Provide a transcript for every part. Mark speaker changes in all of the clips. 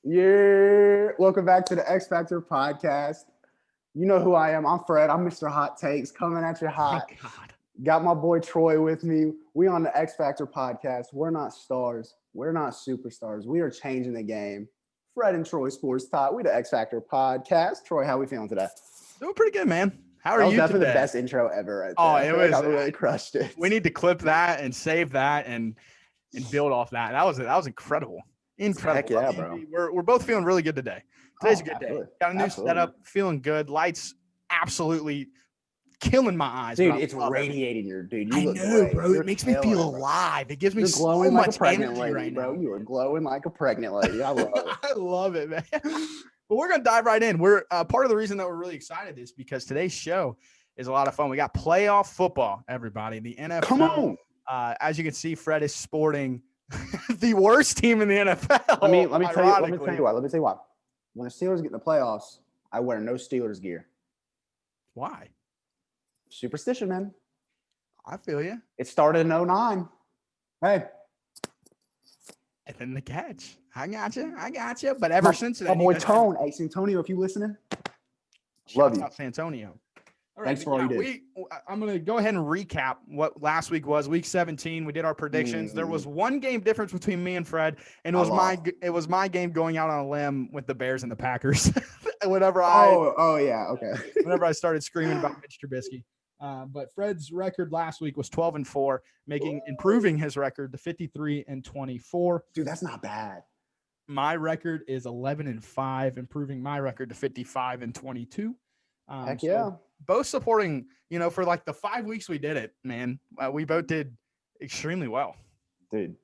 Speaker 1: Yeah, welcome back to the X Factor podcast. You know who I am. I'm Fred. I'm Mr. Hot Takes coming at you
Speaker 2: Oh
Speaker 1: hot.
Speaker 2: God.
Speaker 1: Got my boy Troy with me. We on the X Factor podcast. We're not stars. We're not superstars. We are changing the game. Fred and Troy Sports Talk. We the X Factor podcast. Troy, how we feeling today?
Speaker 2: Doing pretty good, man. How are
Speaker 1: That was
Speaker 2: you
Speaker 1: definitely the
Speaker 2: today?
Speaker 1: best intro ever right
Speaker 2: Oh,
Speaker 1: there. I
Speaker 2: it
Speaker 1: feel like
Speaker 2: was.
Speaker 1: I really crushed it.
Speaker 2: We need to clip that and save that and build off that. That was incredible.
Speaker 1: Heck
Speaker 2: Incredible.
Speaker 1: yeah,
Speaker 2: Love you,
Speaker 1: bro.
Speaker 2: B. We're both feeling really good today. Today's a
Speaker 1: Oh,
Speaker 2: good day.
Speaker 1: absolutely.
Speaker 2: Got a new
Speaker 1: Absolutely.
Speaker 2: setup, feeling good. Lights absolutely killing my eyes.
Speaker 1: Dude,
Speaker 2: but I
Speaker 1: it's
Speaker 2: love it.
Speaker 1: radiating your dude. You
Speaker 2: I
Speaker 1: look
Speaker 2: know,
Speaker 1: great.
Speaker 2: bro.
Speaker 1: You're
Speaker 2: It makes me
Speaker 1: killing
Speaker 2: feel
Speaker 1: it, bro.
Speaker 2: alive. It gives me
Speaker 1: You're
Speaker 2: so
Speaker 1: glowing like a
Speaker 2: much
Speaker 1: pregnant
Speaker 2: energy
Speaker 1: lady,
Speaker 2: right
Speaker 1: bro.
Speaker 2: now.
Speaker 1: You are glowing like a pregnant lady. I love it.
Speaker 2: I love it, man. But we're gonna dive right in. We're part of the reason that we're really excited is because today's show is a lot of fun. We got playoff football, everybody. The NFL.
Speaker 1: Come on.
Speaker 2: As you can see, Fred is sporting the worst team in the NFL.
Speaker 1: Let me tell you. Let me
Speaker 2: ironically.
Speaker 1: tell you what. Let me tell you what. When the Steelers get in the playoffs, I wear no Steelers gear.
Speaker 2: Why?
Speaker 1: Superstition, man.
Speaker 2: I feel you.
Speaker 1: It started in 09. Hey,
Speaker 2: And then the catch. I got you. But ever since then,
Speaker 1: my boy
Speaker 2: you guys been-
Speaker 1: Tone, Ace Antonio, if you listening, love
Speaker 2: Shouts
Speaker 1: you.
Speaker 2: out San Antonio. All right,
Speaker 1: Thanks
Speaker 2: but
Speaker 1: for all you did.
Speaker 2: I'm going to go ahead and recap what last week was. Week 17, we did our predictions. There was one game difference between me and Fred, and it was my game going out on a limb with the Bears and the Packers. whenever
Speaker 1: yeah, okay.
Speaker 2: I started screaming about Mitch Trubisky. But Fred's record last week was 12-4, improving his record to 53-24.
Speaker 1: Dude, that's not bad.
Speaker 2: My record is 11-5, improving my record to 55-22.
Speaker 1: Heck yeah.
Speaker 2: Both supporting, for like the 5 weeks we did it, man, we both did extremely well.
Speaker 1: Dude,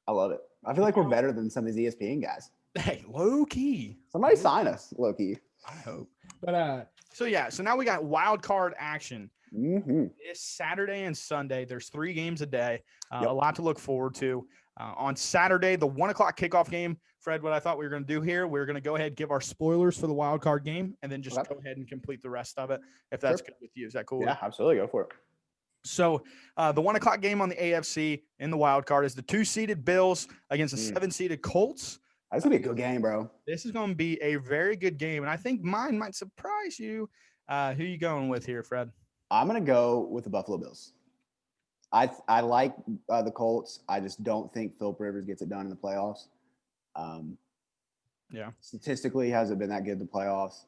Speaker 1: I love it. I feel like we're better than some of these ESPN guys.
Speaker 2: Hey, low key.
Speaker 1: Somebody sign us, low key.
Speaker 2: I hope. But so now we got wild card action.
Speaker 1: Mm-hmm.
Speaker 2: This Saturday and Sunday, there's 3 games a day.
Speaker 1: Yep.
Speaker 2: A lot to look forward to. On Saturday, the 1:00 kickoff game, Fred, what I thought we were going to do here, we're going to go ahead and give our spoilers for the wild card game and then just go ahead and complete the rest of it, if that's good with you. Is that cool?
Speaker 1: Yeah, absolutely. Go for it.
Speaker 2: So the 1:00 game on the AFC in the wild card is the 2-seeded Bills against the 7-seeded Colts.
Speaker 1: That's going to be a good game, bro.
Speaker 2: This is going to be a very good game, and I think mine might surprise you. Who you going with here, Fred?
Speaker 1: I'm going to go with the Buffalo Bills. I like the Colts. I just don't think Philip Rivers gets it done in the playoffs.
Speaker 2: Yeah.
Speaker 1: Statistically, hasn't been that good in the playoffs.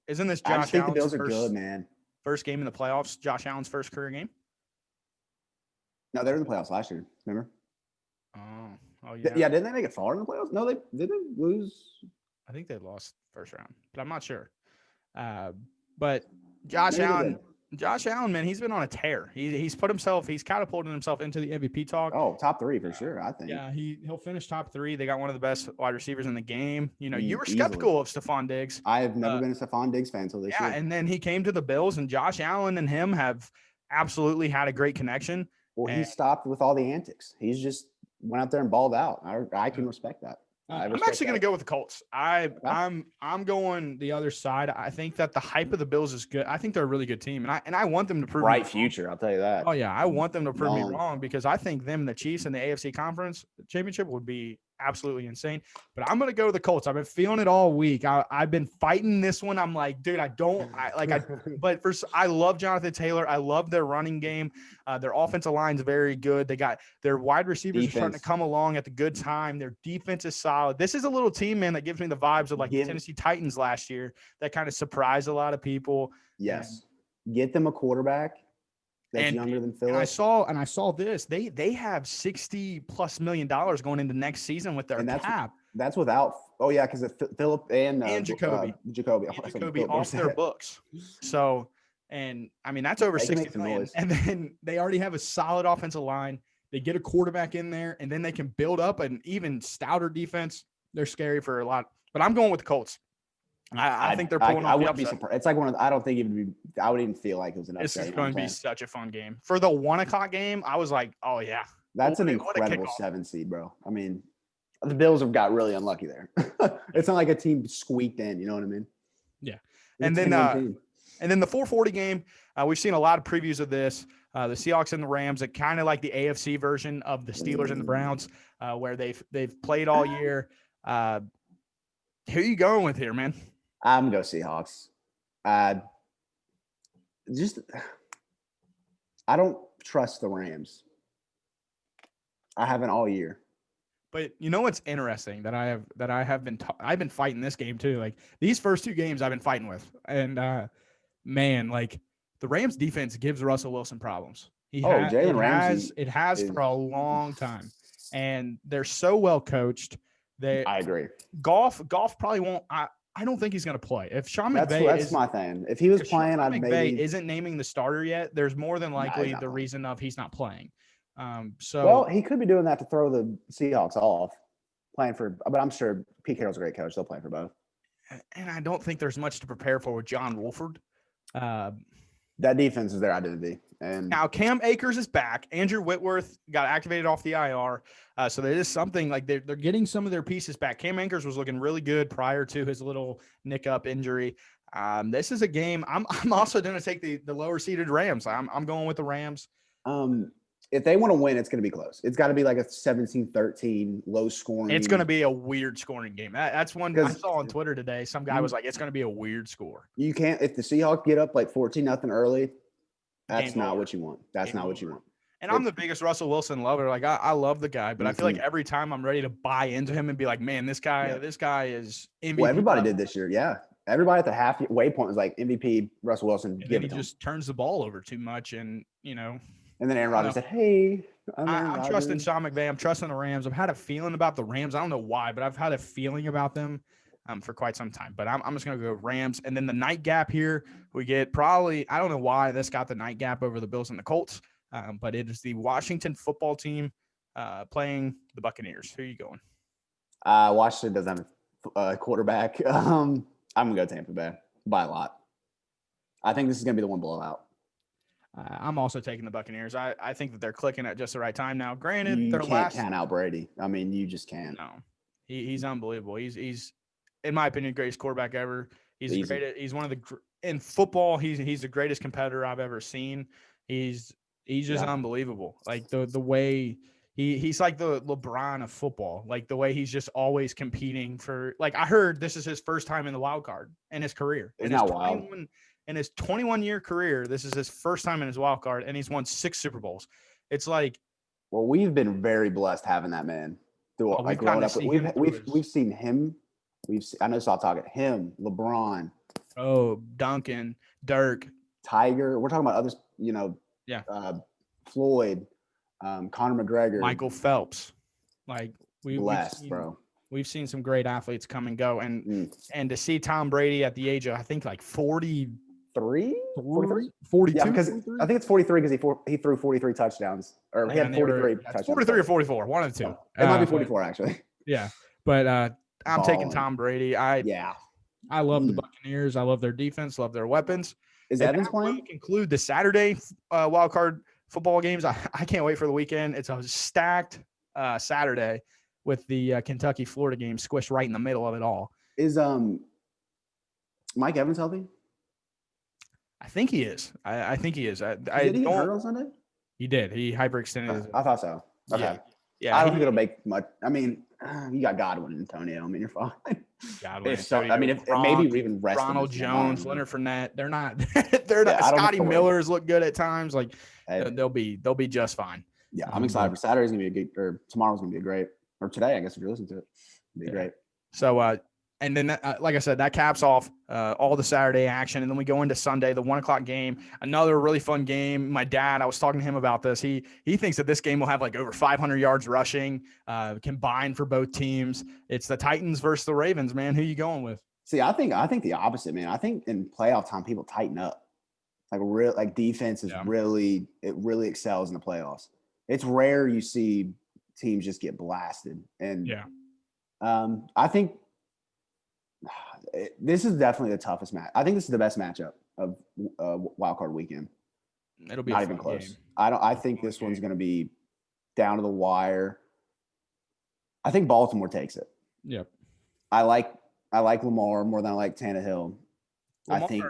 Speaker 2: Isn't this
Speaker 1: I
Speaker 2: Josh
Speaker 1: just think
Speaker 2: Allen's
Speaker 1: the Bills are good, man.
Speaker 2: first game in the playoffs? Josh Allen's first career game?
Speaker 1: No, they were in the playoffs last year. Remember?
Speaker 2: Oh yeah.
Speaker 1: Yeah, didn't they make it far in the playoffs? No, did they lose?
Speaker 2: I think they lost first round, but I'm not sure. But Josh Allen, man, he's been on a tear. He's catapulted himself into the MVP talk.
Speaker 1: Oh, top 3 for sure, I think.
Speaker 2: Yeah, he'll finish top 3. They got one of the best wide receivers in the game. You were
Speaker 1: Easily.
Speaker 2: skeptical of Stephon Diggs.
Speaker 1: I have never been a Stephon Diggs fan until this year.
Speaker 2: Yeah, and then he came to the Bills, and Josh Allen and him have absolutely had a great connection.
Speaker 1: Well, he stopped with all the antics. He's just went out there and balled out. I can respect that.
Speaker 2: I'm actually going to go with the Colts. I'm going the other side. I think that the hype of the Bills is good. I think they're a really good team, and I want them to prove
Speaker 1: bright future. I'll tell you that.
Speaker 2: Oh yeah, I want them to prove me wrong because I think them and the Chiefs in the AFC Conference Championship would be absolutely insane. But I'm going to go to the Colts. I've been feeling it all week. I've been fighting this one. I'm like, dude, but first, I love Jonathan Taylor. I love their running game. Their offensive line's very good. They got their wide receivers are starting to come along at the good time. Their defense is solid. This is a little team, man, that gives me the vibes of like the Tennessee Titans last year that kind of surprised a lot of people.
Speaker 1: Yes. Get them a quarterback that's younger than Philip.
Speaker 2: And I saw this. They have $60+ million going into next season with their cap.
Speaker 1: That's without. Oh yeah, because Philip and
Speaker 2: Jacoby.
Speaker 1: Jacoby
Speaker 2: Off their books. So, and I mean that's over 60 million. And then they already have a solid offensive line. They get a quarterback in there, and then they can build up an even stouter defense. They're scary for a lot. But I'm going with the Colts. I think they're pulling off.
Speaker 1: I wouldn't be surprised. It's like I don't think it would be. I wouldn't even feel like it was an upset.
Speaker 2: This is going to be such a fun game. For the 1:00 game, I was like, oh yeah,
Speaker 1: that's an incredible 7 seed, bro. I mean, the Bills have got really unlucky there. It's not like a team squeaked in. You know what I mean?
Speaker 2: Yeah. And then the 4:40 game, we've seen a lot of previews of this. The Seahawks and the Rams, are kind of like the AFC version of the Steelers and the Browns, where they've played all year. Who you going with here, man?
Speaker 1: I'm going to go Seahawks. Just I don't trust the Rams. I haven't all year.
Speaker 2: But you know what's interesting that I've been fighting this game too. Like these first two games I've been fighting with, and man, like the Rams defense gives Russell Wilson problems.
Speaker 1: Jalen Ramsey
Speaker 2: it has for a long time, and they're so well coached that
Speaker 1: I agree.
Speaker 2: Golf probably won't. I don't think he's going to play. If Sean McVay
Speaker 1: that's my thing. If he was playing,
Speaker 2: Sean
Speaker 1: I'd
Speaker 2: McVay
Speaker 1: maybe
Speaker 2: isn't naming the starter yet. There's more than likely the reason of he's not playing.
Speaker 1: Well, he could be doing that to throw the Seahawks off, but I'm sure Pete Carroll's a great coach. They'll play for both.
Speaker 2: And I don't think there's much to prepare for with John Wolford.
Speaker 1: That defense is their identity. And
Speaker 2: now Cam Akers is back. Andrew Whitworth got activated off the IR. So there is something like they're getting some of their pieces back. Cam Akers was looking really good prior to his little nick up injury. This is a game. I'm also going to take the lower seeded Rams. I'm going with the Rams.
Speaker 1: If they want to win, it's going to be close. It's got to be like a 17-13 low scoring.
Speaker 2: It's going to be a weird scoring game. That's one I saw on Twitter today. Some guy was like, it's going to be a weird score.
Speaker 1: You can't, if the Seahawks get up like 14-0 early, that's not what you want. That's not what you want.
Speaker 2: And I'm the biggest Russell Wilson lover. Like I love the guy, but I feel like every time I'm ready to buy into him and be like, man, this guy is MVP.
Speaker 1: Well, everybody did this year. Yeah. Everybody at the halfway point was like MVP MVP Wilson.
Speaker 2: And then he just turns the ball over too much. And,
Speaker 1: and then Aaron Rodgers said, hey,
Speaker 2: I'm trusting Sean McVay. I'm trusting the Rams. I've had a feeling about the Rams. I don't know why, but I've had a feeling about them for quite some time. But I'm just going to go Rams. And then the night gap here, we get probably – I don't know why this got the night gap over the Bills and the Colts, but it is the Washington football team playing the Buccaneers. Who are you going?
Speaker 1: Washington doesn't have a quarterback. I'm going to go Tampa Bay by a lot. I think this is going to be the one blowout.
Speaker 2: I'm also taking the Buccaneers. I think that they're clicking at just the right time now. Granted,
Speaker 1: you can't count out Brady. I mean, you just can't.
Speaker 2: No, he's unbelievable. He's in my opinion, greatest quarterback ever. He's one of the in football. He's the greatest competitor I've ever seen. He's just unbelievable. Like the way he's like the LeBron of football. Like the way he's just always competing for. Like I heard this is his first time in the wild card in his career.
Speaker 1: Isn't that wild?
Speaker 2: In his 21-year career, this is his first time in his wild card, and he's won 6 Super Bowls. It's like,
Speaker 1: well, we've been very blessed having that man. Like growing up, we've seen him. I know, stop talking. Him, LeBron,
Speaker 2: Duncan, Dirk,
Speaker 1: Tiger. We're talking about others. Floyd, Conor McGregor,
Speaker 2: Michael Phelps. Like
Speaker 1: bro.
Speaker 2: We've seen some great athletes come and go, and to see Tom Brady at the age of I think like 43. 42?
Speaker 1: Yeah, because I think it's 43 because he threw 43 touchdowns. Or he had 43 touchdowns.
Speaker 2: 43 or 44, one of the two.
Speaker 1: It might be 44, actually.
Speaker 2: Yeah. But I'm taking Tom Brady. I love the Buccaneers. I love their defense, love their weapons.
Speaker 1: Is Evans playing?
Speaker 2: Will conclude the Saturday wild card football games. I can't wait for the weekend. It's a stacked Saturday with the Kentucky-Florida game squished right in the middle of it all.
Speaker 1: Is Mike Evans healthy?
Speaker 2: I think he is. I think he is.
Speaker 1: Did he hurt on Sunday?
Speaker 2: He did. He hyperextended.
Speaker 1: I thought so. Okay.
Speaker 2: Yeah.
Speaker 1: I don't think it'll make much. I mean, you got Godwin and Antonio. I mean, you're fine.
Speaker 2: Godwin.
Speaker 1: Maybe even rest
Speaker 2: Ronald Jones, Leonard Fournette. They're not. They're not. Scotty Miller's look good at times. Like they'll be just fine.
Speaker 1: Yeah, I'm excited for Saturday's gonna be a good, or tomorrow's gonna be a great, or today I guess if you're listening to it, it'll be great.
Speaker 2: So and then, like I said, that caps off all the Saturday action. And then we go into Sunday, the 1:00 game, another really fun game. My dad, I was talking to him about this. He thinks that this game will have like over 500 yards rushing combined for both teams. It's the Titans versus the Ravens, man. Who you going with?
Speaker 1: See, I think the opposite, man. I think in playoff time, people tighten up. Like defense is really excels in the playoffs. It's rare you see teams just get blasted. And I think this is definitely the toughest match. I think this is the best matchup of wild card weekend.
Speaker 2: It'll be
Speaker 1: not even close. Game. I think this one's going to be down to the wire. I think Baltimore takes it.
Speaker 2: Yep.
Speaker 1: I like Lamar more than I like Tannehill. I think,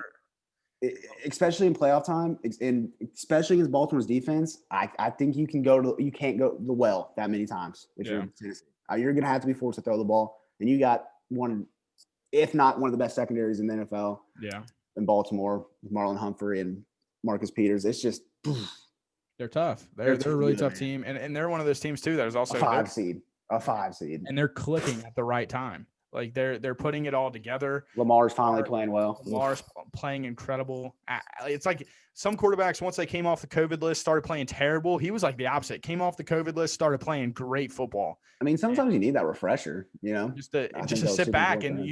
Speaker 1: especially in playoff time, and especially against Baltimore's defense, I think you can't go the well that many times if you're in Tennessee. You're going to have to be forced to throw the ball. and you got one, if not one of the best secondaries in the NFL.
Speaker 2: Yeah.
Speaker 1: In Baltimore, Marlon Humphrey and Marcus Peters. It's just
Speaker 2: they're tough. They're a really tough team, and they're one of those teams too that is also
Speaker 1: a five seed, and
Speaker 2: they're clicking at the right time. Like they're putting it all together.
Speaker 1: Lamar's finally playing well.
Speaker 2: Lamar's playing incredible. It's like some quarterbacks, once they came off the COVID list, started playing terrible. He was like the opposite. Came off the COVID list, started playing great football.
Speaker 1: I mean, sometimes you need that refresher, just
Speaker 2: to sit back and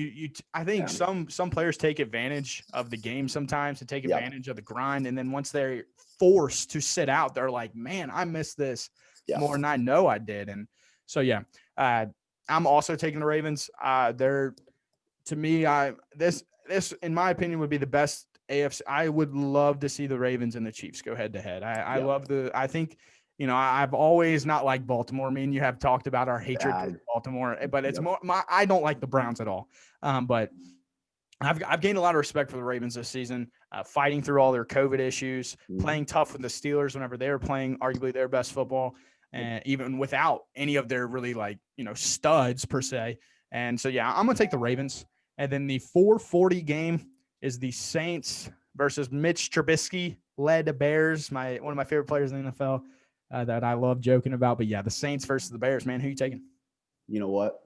Speaker 2: I think some players take advantage of the game sometimes to take advantage of the grind, and then once they're forced to sit out, they're like, man, I missed this more than I know I did. And so I'm also taking the Ravens. They're, to me, this in my opinion would be the best AFC. I would love to see the Ravens and the Chiefs go head to head. I think, I've always not liked Baltimore. Me and you have talked about our hatred for Baltimore, but it's more I don't like the Browns at all. But I've gained a lot of respect for the Ravens this season, fighting through all their COVID issues, playing tough with the Steelers whenever they were playing arguably their best football, and even without any of their really studs per se. And so, I'm going to take the Ravens. And then the 4:40 game is the Saints versus Mitch Trubisky led Bears, one of my favorite players in the NFL that I love joking about. But the Saints versus the Bears, man. Who you taking?
Speaker 1: You know what?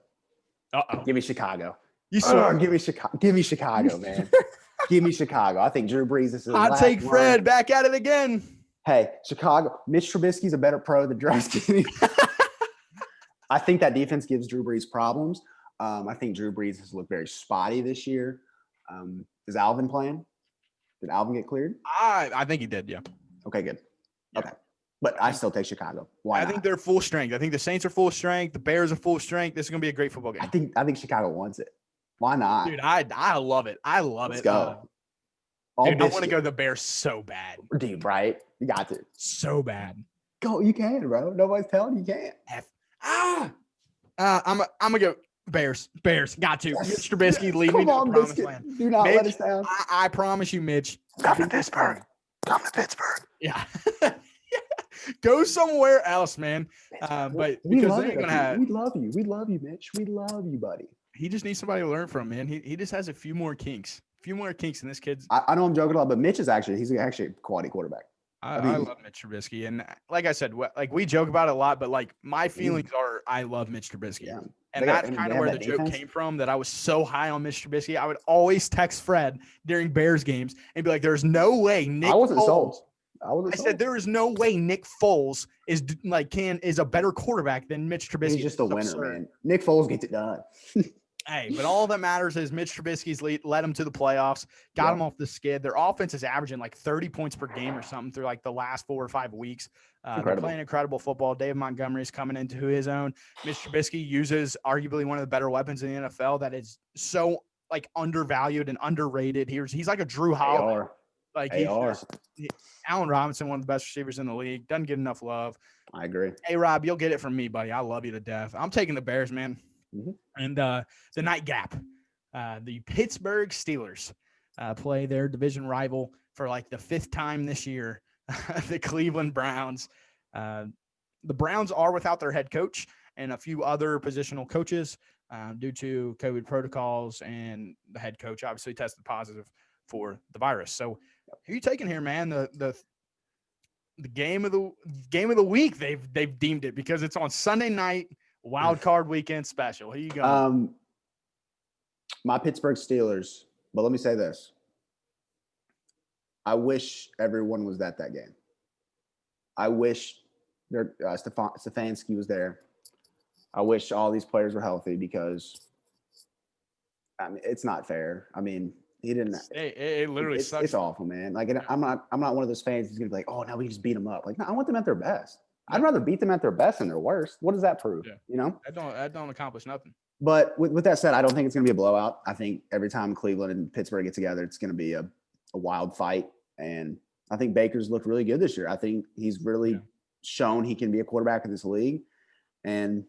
Speaker 1: Give me Chicago. Give me Chicago. Give me Chicago, man. Give me Chicago. I think Drew Brees is.
Speaker 2: I'll take Fred back at it again.
Speaker 1: Hey, Chicago. Mitch Trubisky's a better pro than Drew Brees. I think that defense gives Drew Brees problems. I think Drew Brees has looked very spotty this year. Is Alvin playing? Did Alvin get cleared?
Speaker 2: I think he did, yeah.
Speaker 1: Okay, good. Yeah. Okay. But I still take Chicago. Why not?
Speaker 2: I think they're full strength. I think the Saints are full strength. The Bears are full strength. This is going to be a great football game.
Speaker 1: I think Chicago wants it. Why not?
Speaker 2: Dude, I love it. I love it.
Speaker 1: Let's go.
Speaker 2: Dude, I want to go to the Bears so bad.
Speaker 1: Dude, right? You got to.
Speaker 2: So bad.
Speaker 1: Go. You can, bro. Nobody's telling you can't.
Speaker 2: I'm going to go Bears. Bears. Got to. Yes. Mitch Trubisky, lead me to the promised land.
Speaker 1: Do not
Speaker 2: Mitch,
Speaker 1: let us down.
Speaker 2: I promise you, Mitch.
Speaker 1: Come to Pittsburgh. Come to Pittsburgh.
Speaker 2: Yeah. Go somewhere else, man. But because they ain't gonna have.
Speaker 1: We love you. We love you, Mitch. We love you, buddy.
Speaker 2: He just needs somebody to learn from, man. He just has a few more kinks. In this kid's.
Speaker 1: I know I'm joking a lot, but Mitch is he's actually a quality quarterback.
Speaker 2: I love Mitch Trubisky, and like I said, we joke about it a lot, but my feelings are I love Mitch Trubisky, and that's kind of where the joke came from. That I was so high on Mitch Trubisky, I would always text Fred during Bears games and be like, "There's no way Nick."
Speaker 1: I wasn't sold.
Speaker 2: I said there is no way Nick Foles is a better quarterback than Mitch Trubisky.
Speaker 1: He's just a winner, man. Nick Foles gets it done.
Speaker 2: Hey, but all that matters is Mitch Trubisky's led them to the playoffs, got them off the skid. Their offense is averaging 30 points per game or something through the last 4 or 5 weeks. They're playing incredible football. David Montgomery is coming into his own. Mitch Trubisky uses arguably one of the better weapons in the NFL that is so undervalued and underrated. He's like a Drew Holiday. Allen Robinson, one of the best receivers in the league, doesn't get enough love.
Speaker 1: I agree.
Speaker 2: Hey, Rob, you'll get it from me, buddy. I love you to death. I'm taking the Bears, man.
Speaker 1: Mm-hmm.
Speaker 2: And the nightcap, the Pittsburgh Steelers play their division rival for the 5th time this year, the Cleveland Browns. The Browns are without their head coach and a few other positional coaches due to COVID protocols, and the head coach obviously tested positive for the virus. So who are you taking here, man? The game of the week, they've deemed it because it's on Sunday night. Wild card weekend special. Who you going?
Speaker 1: My Pittsburgh Steelers. But let me say this. I wish everyone was at that game. I wish Stefanski was there. I wish all these players were healthy because it's not fair. I mean, he didn't.
Speaker 2: It literally sucks.
Speaker 1: It's awful, man. I'm not one of those fans who's gonna be like, oh, now we just beat them up. No, I want them at their best. I'd rather beat them at their best than their worst. What does that prove?
Speaker 2: Yeah. That don't accomplish nothing.
Speaker 1: But with that said, I don't think it's going to be a blowout. I think every time Cleveland and Pittsburgh get together, it's going to be a wild fight. And I think Baker's looked really good this year. I think he's really shown he can be a quarterback in this league. And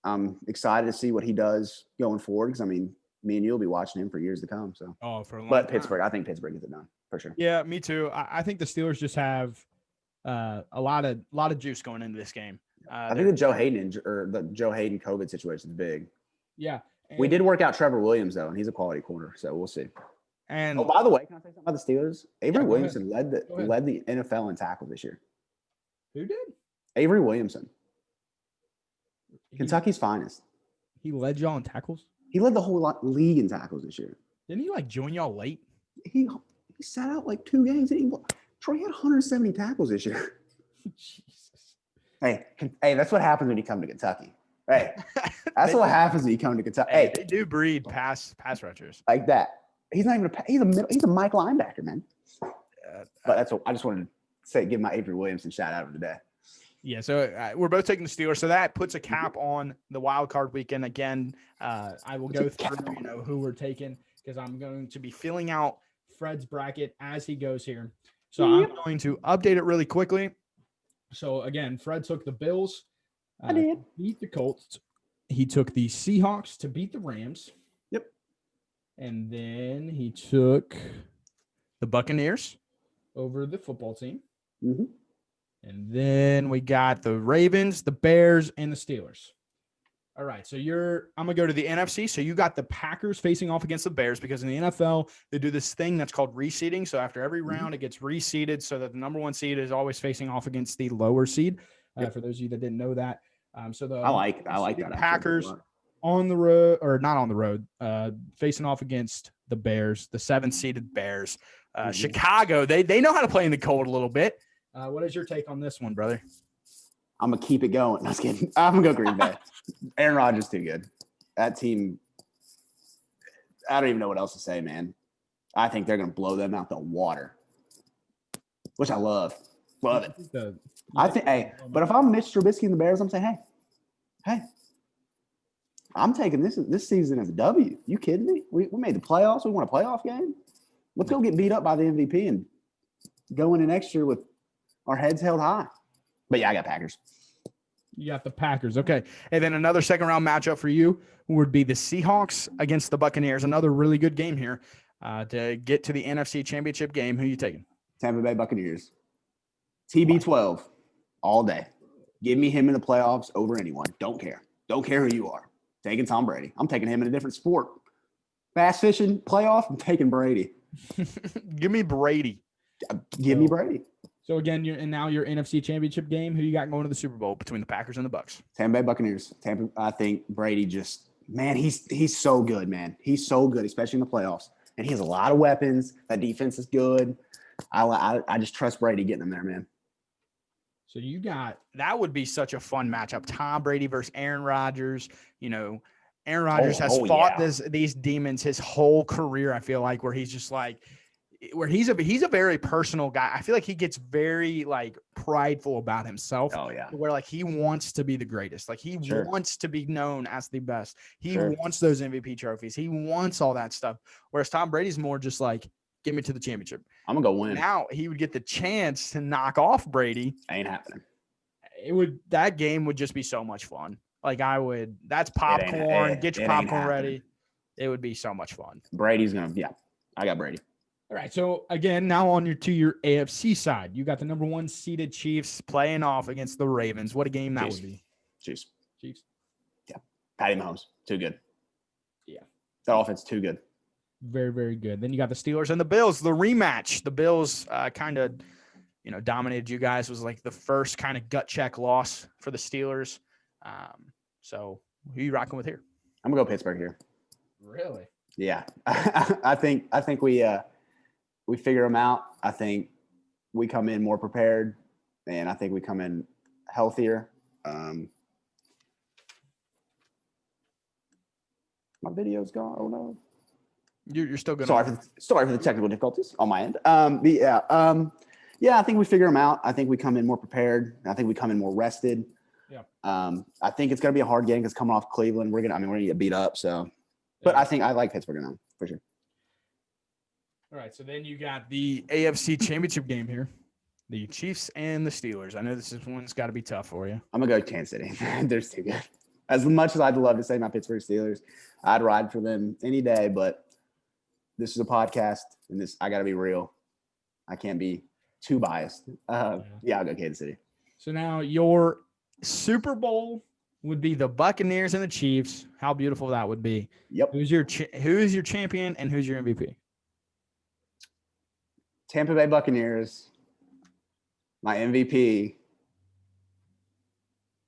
Speaker 1: I'm excited to see what he does going forward because, me and you will be watching him for years to come. So,
Speaker 2: for a long
Speaker 1: time.
Speaker 2: Pittsburgh,
Speaker 1: I think Pittsburgh gets it done for sure.
Speaker 2: Yeah, me too. I think the Steelers just have a lot of juice going into this game.
Speaker 1: I think the Joe Hayden COVID situation is big.
Speaker 2: Yeah,
Speaker 1: We did work out Trevor Williams, though, and he's a quality corner, so we'll see.
Speaker 2: And
Speaker 1: oh, by the way, can I say something about the Steelers? Avery
Speaker 2: go
Speaker 1: Williamson led
Speaker 2: Go ahead.
Speaker 1: the NFL in tackles this year.
Speaker 2: Who did?
Speaker 1: Avery Williamson, Kentucky's finest.
Speaker 2: He led y'all in tackles?
Speaker 1: He led the whole league in tackles this year.
Speaker 2: Didn't he like join y'all late?
Speaker 1: He sat out like 2 games. Troy had 170 tackles this year.
Speaker 2: Jesus.
Speaker 1: Hey, that's what happens when you come to Kentucky. Hey, that's what happens when you come to Kentucky.
Speaker 2: Hey, they do breed pass rushers
Speaker 1: like that. He's not even he's a Mike linebacker, man. But that's what I just wanted to say. Give my Avery Williamson shout out of the day.
Speaker 2: Yeah, so we're both taking the Steelers. So that puts a cap on the wild card weekend. Again, I will go through who we're taking because I'm going to be filling out Fred's bracket as he goes here. So I'm going to update it really quickly. So again, Fred took the Bills.
Speaker 1: I did.
Speaker 2: Beat the Colts. He took the Seahawks to beat the Rams.
Speaker 1: Yep.
Speaker 2: And then he took the Buccaneers over the football team.
Speaker 1: Mm-hmm.
Speaker 2: And then we got the Ravens, the Bears, and the Steelers. All right, so I'm going to go to the NFC. So you got the Packers facing off against the Bears because in the NFL, they do this thing that's called reseeding. So after every round, it gets reseeded so that the number 1 seed is always facing off against the lower seed. For those of you that didn't know that. So the
Speaker 1: I like that.
Speaker 2: Packers on the road, or not on the road, facing off against the Bears, the 7th-seeded Bears. Chicago, they know how to play in the cold a little bit. What is your take on this one, brother?
Speaker 1: I'm going to keep it going. I was kidding. I'm going to go Green Bay. Aaron Rodgers too good. That team, I don't even know what else to say, man. I think they're going to blow them out the water, which I love. Love it. But if I'm Mitch Trubisky and the Bears, I'm saying, hey, I'm taking this season as a W. You kidding me? We made the playoffs. We won a playoff game. Let's go get beat up by the MVP and go into next year with our heads held high. But yeah, I got Packers.
Speaker 2: You got the Packers. Okay. And then another second round matchup for you would be the Seahawks against the Buccaneers. Another really good game here to get to the NFC Championship game. Who are you taking?
Speaker 1: Tampa Bay Buccaneers. TB12 all day. Give me him in the playoffs over anyone. Don't care. Don't care who you are. Taking Tom Brady. I'm taking him in a different sport. Bass fishing, playoff, I'm taking Brady.
Speaker 2: Give me Brady.
Speaker 1: Give me Brady.
Speaker 2: So again, now your NFC Championship game. Who you got going to the Super Bowl between the Packers and the Bucs?
Speaker 1: Tampa Bay Buccaneers. I think Brady he's so good, man. He's so good, especially in the playoffs. And he has a lot of weapons. That defense is good. I just trust Brady getting them there, man.
Speaker 2: So that would be such a fun matchup. Tom Brady versus Aaron Rodgers. Aaron Rodgers has fought these demons his whole career. I feel like where he's just like, where he's a very personal guy. I feel like he gets very like prideful about himself.
Speaker 1: Oh yeah.
Speaker 2: Where like he wants to be the greatest. Like he wants to be known as the best. He wants those MVP trophies. He wants all that stuff. Whereas Tom Brady's more just like, get me to the championship.
Speaker 1: I'm gonna go win.
Speaker 2: Now he would get the chance to knock off Brady.
Speaker 1: Ain't happening.
Speaker 2: That game would just be so much fun. Like that's popcorn. Get your popcorn ready. It would be so much fun.
Speaker 1: Brady's I got Brady.
Speaker 2: All right. So again, now on your AFC side, you got the number 1 seeded Chiefs playing off against the Ravens. What a game that would be.
Speaker 1: Chiefs.
Speaker 2: Yeah.
Speaker 1: Patty Mahomes. Too good.
Speaker 2: Yeah.
Speaker 1: That offense too good.
Speaker 2: Very, very good. Then you got the Steelers and the Bills, the rematch. The Bills kind of, dominated you guys. Was like the first kind of gut check loss for the Steelers. So who are you rocking with here?
Speaker 1: I'm gonna go Pittsburgh here.
Speaker 2: Really?
Speaker 1: Yeah. I think we figure them out. I think we come in more prepared, and I think we come in healthier. My video's gone. Oh no.
Speaker 2: You're still good.
Speaker 1: Sorry for the technical difficulties on my end. I think we figure them out. I think we come in more prepared. I think we come in more rested.
Speaker 2: Yeah.
Speaker 1: I think it's gonna be a hard game because coming off Cleveland, we're gonna get beat up. So, but I think I like Pittsburgh now for sure.
Speaker 2: All right. So then you got the AFC Championship game here, the Chiefs and the Steelers. I know this one's got to be tough for you.
Speaker 1: I'm gonna go Kansas City. They're too good. As much as I'd love to say my Pittsburgh Steelers, I'd ride for them any day. But this is a podcast, and I got to be real. I can't be too biased. I'll go Kansas City.
Speaker 2: So now your Super Bowl would be the Buccaneers and the Chiefs. How beautiful that would be.
Speaker 1: Yep.
Speaker 2: Who's your champion and who's your MVP?
Speaker 1: Tampa Bay Buccaneers. My MVP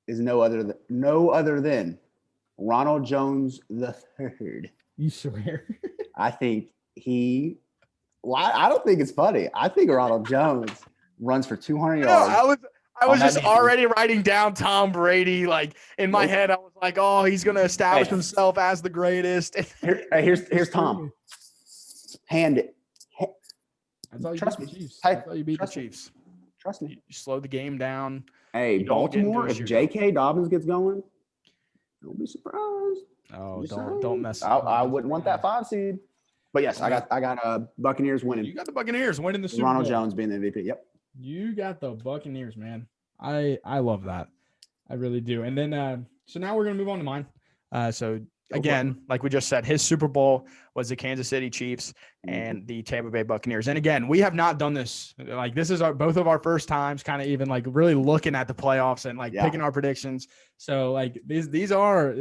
Speaker 1: is no other than Ronald Jones III.
Speaker 2: You swear?
Speaker 1: I think I don't think it's funny. I think Ronald Jones runs for 200 yards.
Speaker 2: I was just already writing down Tom Brady. Like in my head, I was like, oh, he's going to establish himself as the greatest.
Speaker 1: Here's Tom. Hand it.
Speaker 2: That's all you
Speaker 1: Trust
Speaker 2: beat
Speaker 1: me.
Speaker 2: the Chiefs.
Speaker 1: Hey,
Speaker 2: That's all you beat the Chiefs.
Speaker 1: Trust me.
Speaker 2: You slow the game down.
Speaker 1: Hey, Baltimore, if J.K. Dobbins gets going, don't be surprised.
Speaker 2: Oh, don't mess.
Speaker 1: I wouldn't want that 5 seed. But yes, I got Buccaneers winning.
Speaker 2: You got the Buccaneers winning the Super Bowl.
Speaker 1: Ronald Jones being the MVP. Yep.
Speaker 2: You got the Buccaneers, man. I love that. I really do. And then so now we're gonna move on to mine. So again, like we just said, his Super Bowl was the Kansas City Chiefs and the Tampa Bay Buccaneers. And again, we have not done this. Like this is both of our first times kind of even like really looking at the playoffs and like picking our predictions. So like these are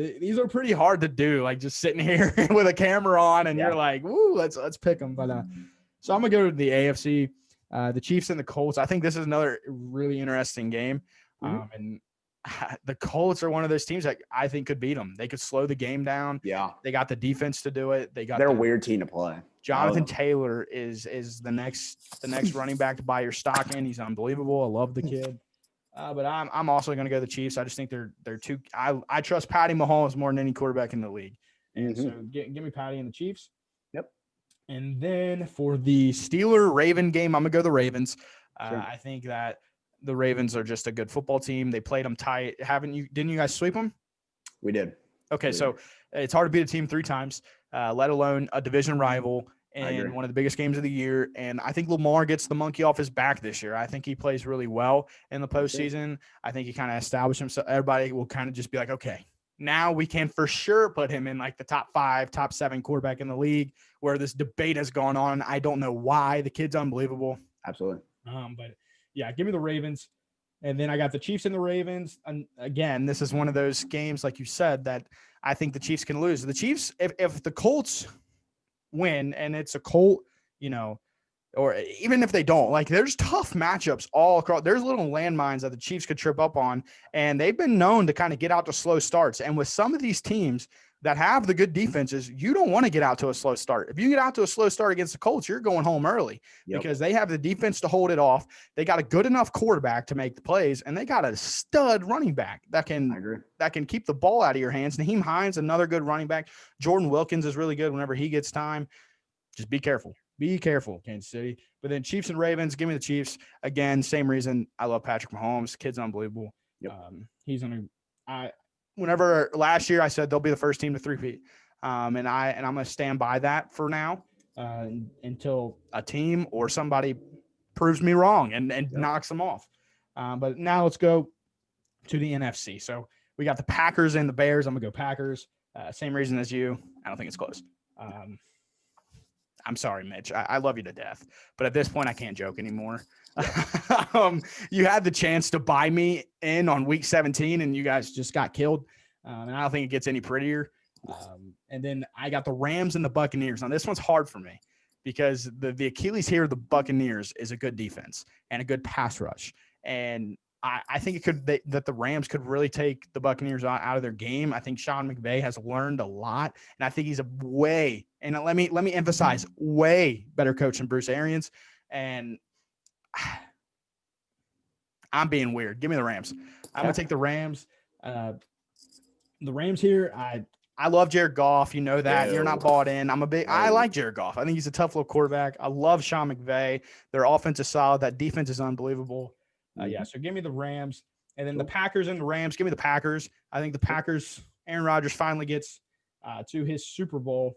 Speaker 2: pretty hard to do. Like just sitting here with a camera on and you're like, woo, let's pick them. But so I'm gonna go to the AFC, the Chiefs and the Colts. I think this is another really interesting game. And the Colts are one of those teams that I think could beat them. They could slow the game down.
Speaker 1: Yeah.
Speaker 2: They got the defense to do it.
Speaker 1: They're a weird team to play.
Speaker 2: Jonathan Taylor is the next running back to buy your stock in. He's unbelievable. I love the kid. But I'm also going to go the Chiefs. I just think they're too. I trust Patty Mahomes more than any quarterback in the league. And so give me Patty and the Chiefs.
Speaker 1: Yep.
Speaker 2: And then for the Steeler-Raven game, I'm going to go the Ravens.
Speaker 1: Sure.
Speaker 2: I think that the Ravens are just a good football team. They played them tight. Didn't you guys sweep them?
Speaker 1: We did.
Speaker 2: Okay, so it's hard to beat a team 3 times, let alone a division rival and one of the biggest games of the year. And I think Lamar gets the monkey off his back this year. I think he plays really well in the postseason. I think he kind of established himself. Everybody will kind of just be like, okay, now we can for sure put him in like the top 5, top 7 quarterback in the league, where this debate has gone on. I don't know why. The kid's unbelievable.
Speaker 1: Absolutely.
Speaker 2: But yeah, give me the Ravens. And then I got the Chiefs and the Ravens. And again, this is one of those games, like you said, that I think the Chiefs can lose. The Chiefs, if the Colts win and it's a Colt, or even if they don't, like there's tough matchups all across. There's little landmines that the Chiefs could trip up on. And they've been known to kind of get out to slow starts. And with some of these teams that have the good defenses, you don't want to get out to a slow start. If you get out to a slow start against the Colts, you're going home early because they have the defense to hold it off. They got a good enough quarterback to make the plays, and they got a stud running back that can keep the ball out of your hands. Naheem Hines, another good running back. Jordan Wilkins is really good whenever he gets time. Just be careful. Be careful, Kansas City. But then Chiefs and Ravens, give me the Chiefs. Again, same reason. I love Patrick Mahomes. Kid's unbelievable. Yep. Whenever last year I said they'll be the first team to three-peat, and I'm going to stand by that for now until a team or somebody proves me wrong and knocks them off. But now let's go to the NFC. So we got the Packers and the Bears. I'm going to go Packers. Same reason as you. I don't think it's close. I'm sorry, Mitch. I love you to death, but at this point I can't joke anymore. You had the chance to buy me in on week 17 and you guys just got killed. And I don't think it gets any prettier. And then I got the Rams and the Buccaneers. Now this one's hard for me because the Achilles heel of the Buccaneers is a good defense and a good pass rush. And I think that the Rams could really take the Buccaneers out of their game. I think Sean McVay has learned a lot, and I think he's and let me emphasize, way better coach than Bruce Arians. And I'm being weird. Give me the Rams. I'm gonna take the Rams. The Rams here. I love Jared Goff. You know that. You're not bought in. I like Jared Goff. I think he's a tough little quarterback. I love Sean McVay. Their offense is solid. That defense is unbelievable. So give me the Rams. And then the Packers and the Rams, give me the Packers. I think the Packers, Aaron Rodgers finally gets to his Super Bowl.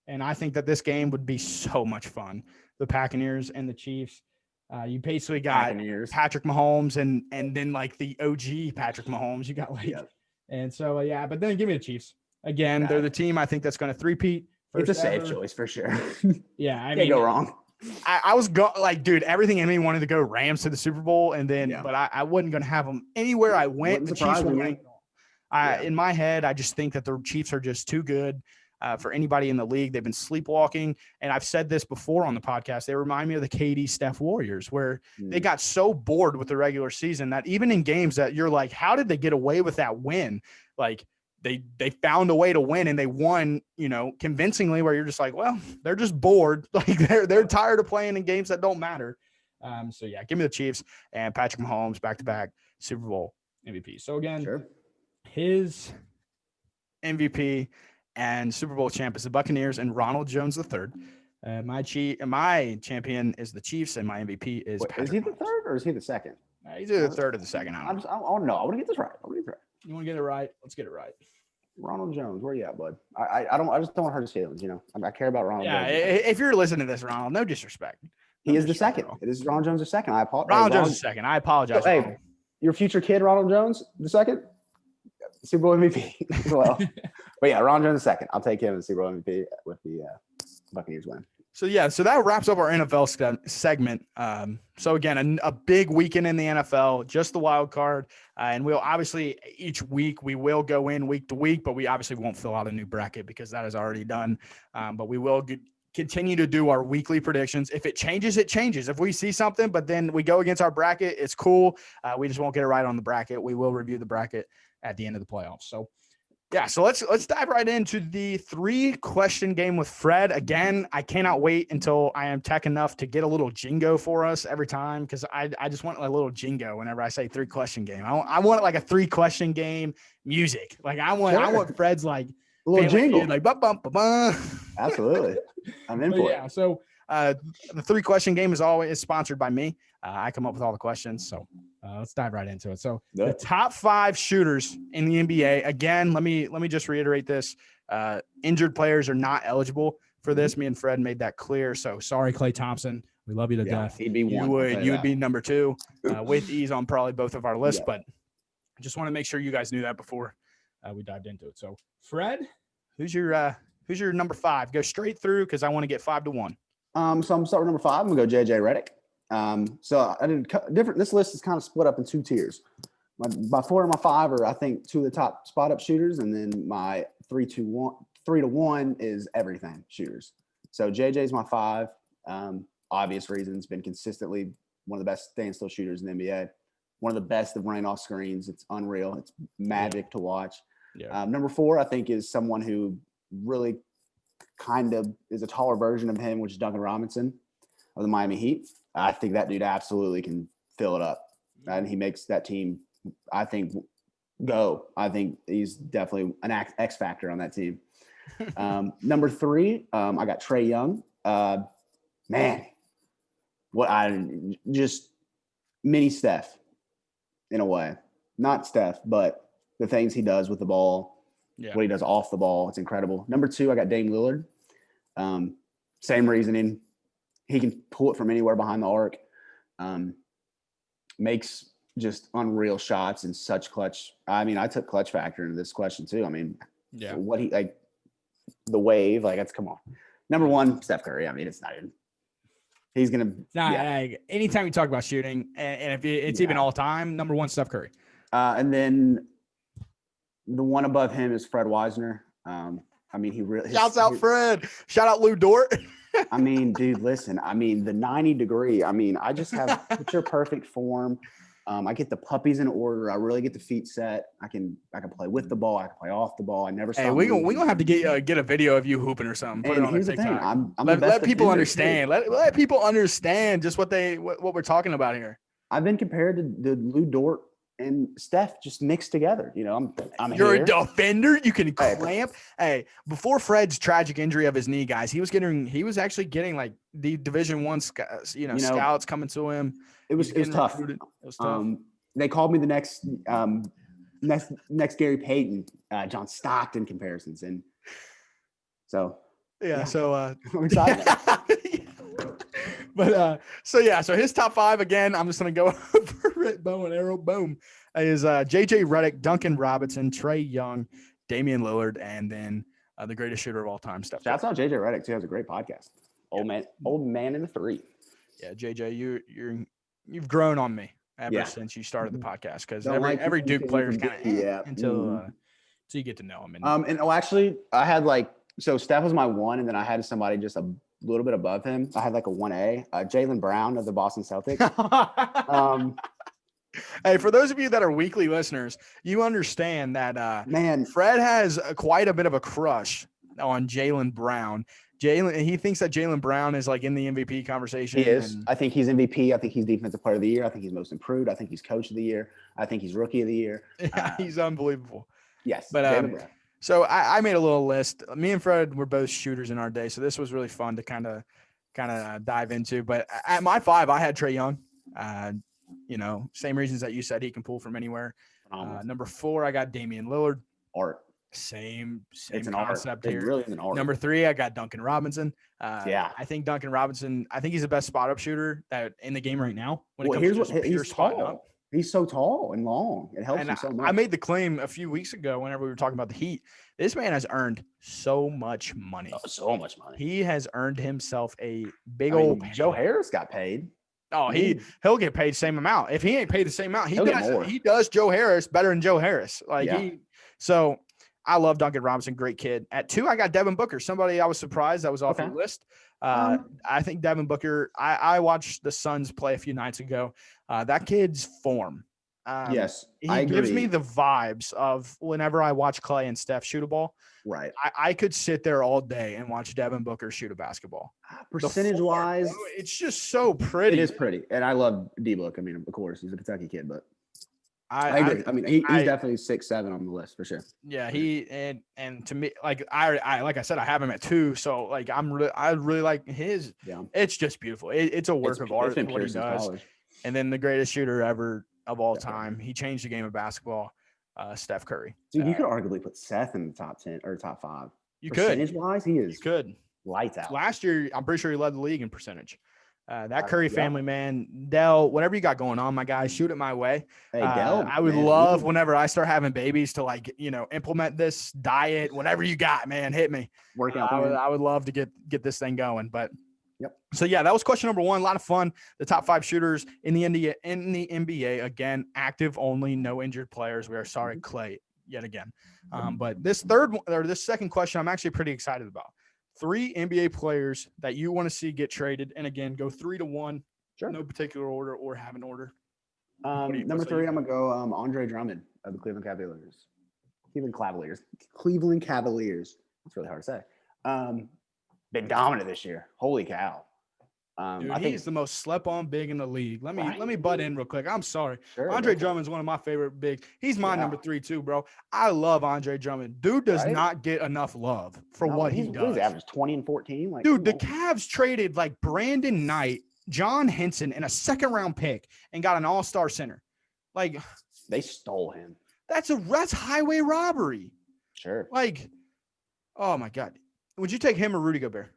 Speaker 2: And I think that this game would be so much fun. The Buccaneers and the Chiefs. You basically got Patrick Mahomes and then like the OG Patrick Mahomes. You got and so, but then give me the Chiefs. Again, they're the team I think that's going to three-peat.
Speaker 1: It's a safe choice for sure.
Speaker 2: I
Speaker 1: can't go wrong.
Speaker 2: I was dude, everything in me wanted to go Rams to the Super Bowl, and then, but I wasn't going to have them anywhere I went. The Chiefs were winning. In my head, I just think that the Chiefs are just too good for anybody in the league. They've been sleepwalking. And I've said this before on the podcast. They remind me of the KD Steph Warriors, where they got so bored with the regular season that even in games that you're like, how did they get away with that win? Like, they found a way to win and they won, convincingly, where you're just like, well, they're just bored. Like they're tired of playing in games that don't matter. So yeah, give me the Chiefs and Patrick Mahomes back-to-back Super Bowl MVP. So again, his MVP and Super Bowl champ is the Buccaneers and Ronald Jones III. My champion is the Chiefs and my MVP is Patrick
Speaker 1: Is he the
Speaker 2: Mahomes.
Speaker 1: third or is he the second?
Speaker 2: He's either the third or the second. I don't know.
Speaker 1: I want to get this right.
Speaker 2: You want to get it right? Let's get it right.
Speaker 1: Ronald Jones, where you at, bud? I just don't want to hurt his feelings. I care about Ronald Jones.
Speaker 2: If you're listening to this, Ronald, no disrespect.
Speaker 1: He is the second. It is Ronald Jones the second. I apologize.
Speaker 2: Ronald Jones is second. I apologize.
Speaker 1: Hey, your future kid, Ronald Jones the second, Super Bowl MVP as well. But yeah, Ronald Jones the second. I'll take him as Super Bowl MVP with the Buccaneers win.
Speaker 2: So that wraps up our NFL segment. So again, a big weekend in the NFL, just the wild card. And we'll obviously each week we will go in week to week, but we obviously won't fill out a new bracket because that is already done. But we will continue to do our weekly predictions. If it changes, it changes. If we see something, but then we go against our bracket, it's cool. We just won't get it right on the bracket. We will review the bracket at the end of the playoffs. So yeah, so let's dive right into the 3-question game with Fred. Again, I cannot wait until I am tech enough to get a little jingo for us every time, because I just want a little jingo whenever I say 3-question game. I want like a 3-question game music. Like I want Fred's like
Speaker 1: a little jingle,
Speaker 2: like bum bum bum bum.
Speaker 1: Absolutely, I'm in for it.
Speaker 2: Yeah, so the 3-question game is always sponsored by me. I come up with all the questions, so let's dive right into it. So the top 5 shooters in the NBA. Again, let me just reiterate this: injured players are not eligible for this. Me and Fred made that clear. So sorry, Klay Thompson. We love you to death.
Speaker 1: He'd be one.
Speaker 2: You would be number 2 with ease on probably both of our lists. But I just want to make sure you guys knew that before we dived into it. So Fred, who's your number 5? Go straight through because I want to get 5 to 1.
Speaker 1: So I'm starting with number 5. I'm gonna go JJ Redick. So I did different. This list is kind of split up in 2 tiers. My 4 and my 5 are, I think, 2 of the top spot up shooters, and then my 3 to 1 is everything shooters. So JJ's my 5. Obvious reasons, been consistently one of the best standstill shooters in the NBA. One of the best of running off screens. It's unreal. It's magic to watch. Yeah. Number 4, I think, is someone who really kind of is a taller version of him, which is Duncan Robinson of the Miami Heat. I think that dude absolutely can fill it up, and he makes that team, I think, go. I think he's definitely an X factor on that team. Number 3, I got Trae Young. Man, just mini Steph in a way. Not Steph, but the things he does with the ball, what he does off the ball, it's incredible. Number 2, I got Dame Lillard. Same reasoning. He can pull it from anywhere behind the arc. Makes just unreal shots and such clutch. I mean, I took clutch factor into this question too. I mean, what he like the wave, like that's come on. Number 1, Steph Curry. I mean, it's not even. He's gonna.
Speaker 2: Anytime you talk about shooting, and if it's even all time, number 1, Steph Curry.
Speaker 1: And then the one above him is Fred Weisner. I mean, he really
Speaker 2: shouts out Fred. Shout out Lou Dort.
Speaker 1: I mean, dude, listen. I mean, the 90 degree. I mean, I just have picture perfect form. I get the puppies in order. I really get the feet set. I can play with the ball. I can play off the ball. I never.
Speaker 2: Hey, we gonna have to get a video of you hooping or something. Put it on TikTok.
Speaker 1: I'm
Speaker 2: let people understand. Let people understand just what we're talking about here.
Speaker 1: I've been compared to the Lou Dort and Steph just mixed together. I'm
Speaker 2: You're a defender. You can clamp. Hey, before Fred's tragic injury of his knee, guys, he was actually getting like the Division I, scouts coming to him.
Speaker 1: It was tough.
Speaker 2: Recruited. It was tough.
Speaker 1: They called me the next Gary Payton, John Stockton comparisons, and so
Speaker 2: So
Speaker 1: I'm excited.
Speaker 2: But so his top 5 again. I'm just gonna go over it. Bow and arrow. Boom. Is JJ Redick, Duncan Robinson, Trae Young, Damian Lillard, and then the greatest shooter of all time, Steph.
Speaker 1: Shouts out JJ Redick too. Has a great podcast. Old man in the 3.
Speaker 2: Yeah, JJ, you've grown on me. ever since you started the podcast because
Speaker 1: Don't like
Speaker 2: every Duke player is kind of
Speaker 1: yeah.
Speaker 2: until you get to know them.
Speaker 1: And actually, I had so Steph was my 1, and then I had somebody just a little bit above him. I had like a 1A, Jaylen Brown of the Boston Celtics.
Speaker 2: Hey, for those of you that are weekly listeners, you understand that Fred has quite a bit of a crush on Jaylen Brown. He thinks that Jaylen Brown is like in the MVP conversation.
Speaker 1: He is. I think he's MVP. I think he's Defensive Player of the Year. I think he's Most Improved. I think he's Coach of the Year. I think he's Rookie of the Year.
Speaker 2: Yeah, he's unbelievable.
Speaker 1: Yes,
Speaker 2: but so I made a little list. Me and Fred were both shooters in our day, so this was really fun to kind of dive into. But at my 5, I had Trae Young. Same reasons that you said, he can pull from anywhere. Number 4, I got Damian Lillard.
Speaker 1: Art.
Speaker 2: Same
Speaker 1: it's
Speaker 2: concept
Speaker 1: art.
Speaker 2: here.
Speaker 1: It really is an art.
Speaker 2: Number 3, I got Duncan Robinson.
Speaker 1: I
Speaker 2: think Duncan Robinson. I think he's the best spot up shooter that in the game right now.
Speaker 1: He's tall. He's so tall and long. It helps him so much.
Speaker 2: I made the claim a few weeks ago whenever we were talking about the Heat. This man has earned so much money.
Speaker 1: So much money.
Speaker 2: He has earned himself a big
Speaker 1: Joe Harris got paid.
Speaker 2: Oh, he'll get paid the same amount. If he ain't paid the same amount, he does Joe Harris better than Joe Harris. So I love Duncan Robinson, great kid. At 2, I got Devin Booker, somebody I was surprised that was off your list. I think Devin Booker, I watched the Suns play a few nights ago. That kid's form.
Speaker 1: Yes,
Speaker 2: he gives me the vibes of whenever I watch Clay and Steph shoot a ball.
Speaker 1: Right.
Speaker 2: I could sit there all day and watch Devin Booker shoot a basketball.
Speaker 1: Percentage-wise,
Speaker 2: it's just so pretty.
Speaker 1: It is pretty. And I love D-Book. I mean, of course, he's a Kentucky kid, but I agree. I mean, he's definitely 6'7" on the list for sure.
Speaker 2: Yeah, and to me, like I said, I have him at 2, so like I really like his. Yeah, it's just beautiful. It's a work of art what he does. College. And then the greatest shooter ever of all time, he changed the game of basketball. Steph Curry.
Speaker 1: Dude, you could arguably put Seth in the top 10 or top 5.
Speaker 2: You could.
Speaker 1: Percentage-wise, he is.
Speaker 2: You could.
Speaker 1: Lights out.
Speaker 2: Last year, I'm pretty sure he led the league in percentage. That Curry family, man. Dell, whatever you got going on, my guy, shoot it my way.
Speaker 1: Hey, Dell.
Speaker 2: I would love whenever I start having babies to implement this diet, whatever you got, man, hit me.
Speaker 1: Workout.
Speaker 2: I would love to get this thing going, but.
Speaker 1: Yep.
Speaker 2: So yeah, that was question number 1. A lot of fun. The top 5 shooters in the NBA. Again, active only, no injured players. We are sorry, Clay, yet again. But this second question, I'm actually pretty excited about. 3 NBA players that you want to see get traded, and again, go 3 to 1. Sure. No particular order or have an order.
Speaker 1: Number 3, I'm gonna go Andre Drummond of the Cleveland Cavaliers. Cleveland Cavaliers. That's really hard to say. Been dominant this year. Holy cow.
Speaker 2: Dude, I think he's the most slept on big in the league. Let me butt in real quick. I'm sorry.
Speaker 1: Sure,
Speaker 2: Andre Drummond's one of my favorite big. He's my number 3 too, bro. I love Andre Drummond. Dude does not get enough love for what he does.
Speaker 1: He's averaged 20 and 14.
Speaker 2: Dude, the Cavs traded like Brandon Knight, John Henson, and a 2nd-round pick and got an all-star center. Like,
Speaker 1: they stole him.
Speaker 2: That's highway robbery.
Speaker 1: Sure.
Speaker 2: Like, oh my God. Would you take him or Rudy Gobert?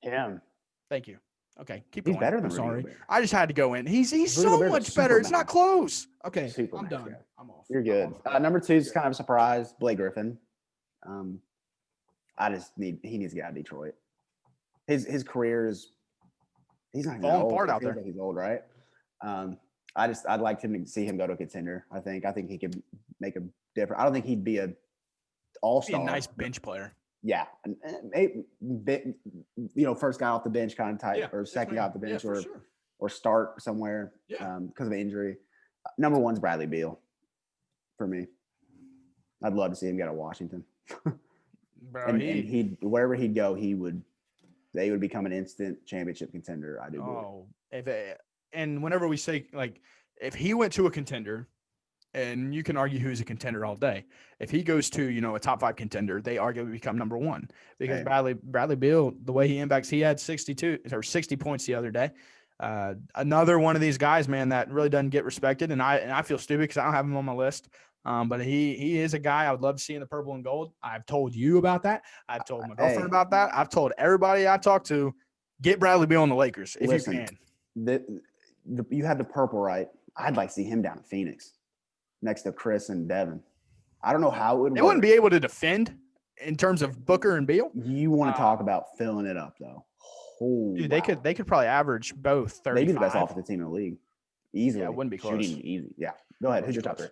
Speaker 1: Him.
Speaker 2: Thank you. Okay, keep
Speaker 1: going. He's better than
Speaker 2: Rudy
Speaker 1: Rudy
Speaker 2: Gobert. I just had to go in. He's so much better. It's not close. Okay, I'm done.
Speaker 1: Yeah.
Speaker 2: I'm off.
Speaker 1: You're good. Number 2 is kind of a surprise. Blake Griffin. He needs to get out of Detroit. His career is he's not even
Speaker 2: falling
Speaker 1: old.
Speaker 2: apart out there.
Speaker 1: Like he's old, right? I'd like to see him go to a contender. I think he could make a difference. I don't think he'd be a all-star.
Speaker 2: Be a nice bench player.
Speaker 1: Yeah, first guy off the bench kind of type, or second guy off the bench, or start somewhere because of injury. Number 1's Bradley Beal for me. I'd love to see him get to Washington.
Speaker 2: Bro,
Speaker 1: and he'd wherever he'd go, they would become an instant championship contender. I do believe.
Speaker 2: And whenever we say, like, if he went to a contender, and you can argue who's a contender all day. If he goes to, a top 5 contender, they arguably become number 1 because Bradley Beal, the way he impacts, he had 60 points the other day. Another one of these guys, man, that really doesn't get respected. And I feel stupid because I don't have him on my list. But he is a guy I would love to see in the purple and gold. I've told you about that. I've told my girlfriend about that. I've told everybody I talk to, get Bradley Beal on the Lakers if you can.
Speaker 1: You had the purple, right? I'd like to see him down in Phoenix next to Chris and Devin. I don't know how it would work.
Speaker 2: They wouldn't be able to defend in terms of Booker and Beal.
Speaker 1: You want to talk about filling it up, though.
Speaker 2: Dude, they could probably average both 35.
Speaker 1: They'd be the best offensive team in the league. Easily.
Speaker 2: Yeah, it wouldn't be close.
Speaker 1: Shooting easy. Yeah. Go ahead. Who's your top 3?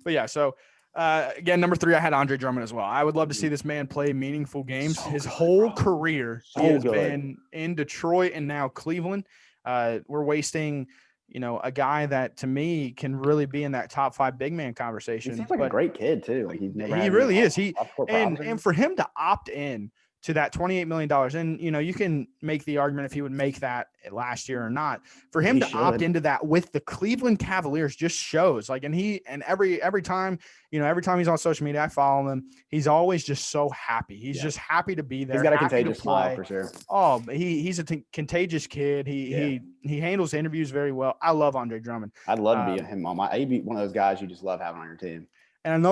Speaker 2: But yeah, so again, number 3, I had Andre Drummond as well. I would love to see this man play meaningful games. His whole career, he has been in Detroit and now Cleveland. We're wasting, a guy that to me can really be in that top 5 big man conversation.
Speaker 1: He seems like a great kid too. Like
Speaker 2: he really is. And for him to opt in to that $28 million. And, you can make the argument if he would make that last year or not. For him to opt into that with the Cleveland Cavaliers just shows like, and every time he's on social media, I follow him. He's always just so happy. He's just happy to be there.
Speaker 1: He's got a contagious smile for sure.
Speaker 2: Oh, he's a contagious kid. He handles interviews very well. I love Andre Drummond.
Speaker 1: I'd love to be him on I'd be one of those guys you just love having on your team.
Speaker 2: And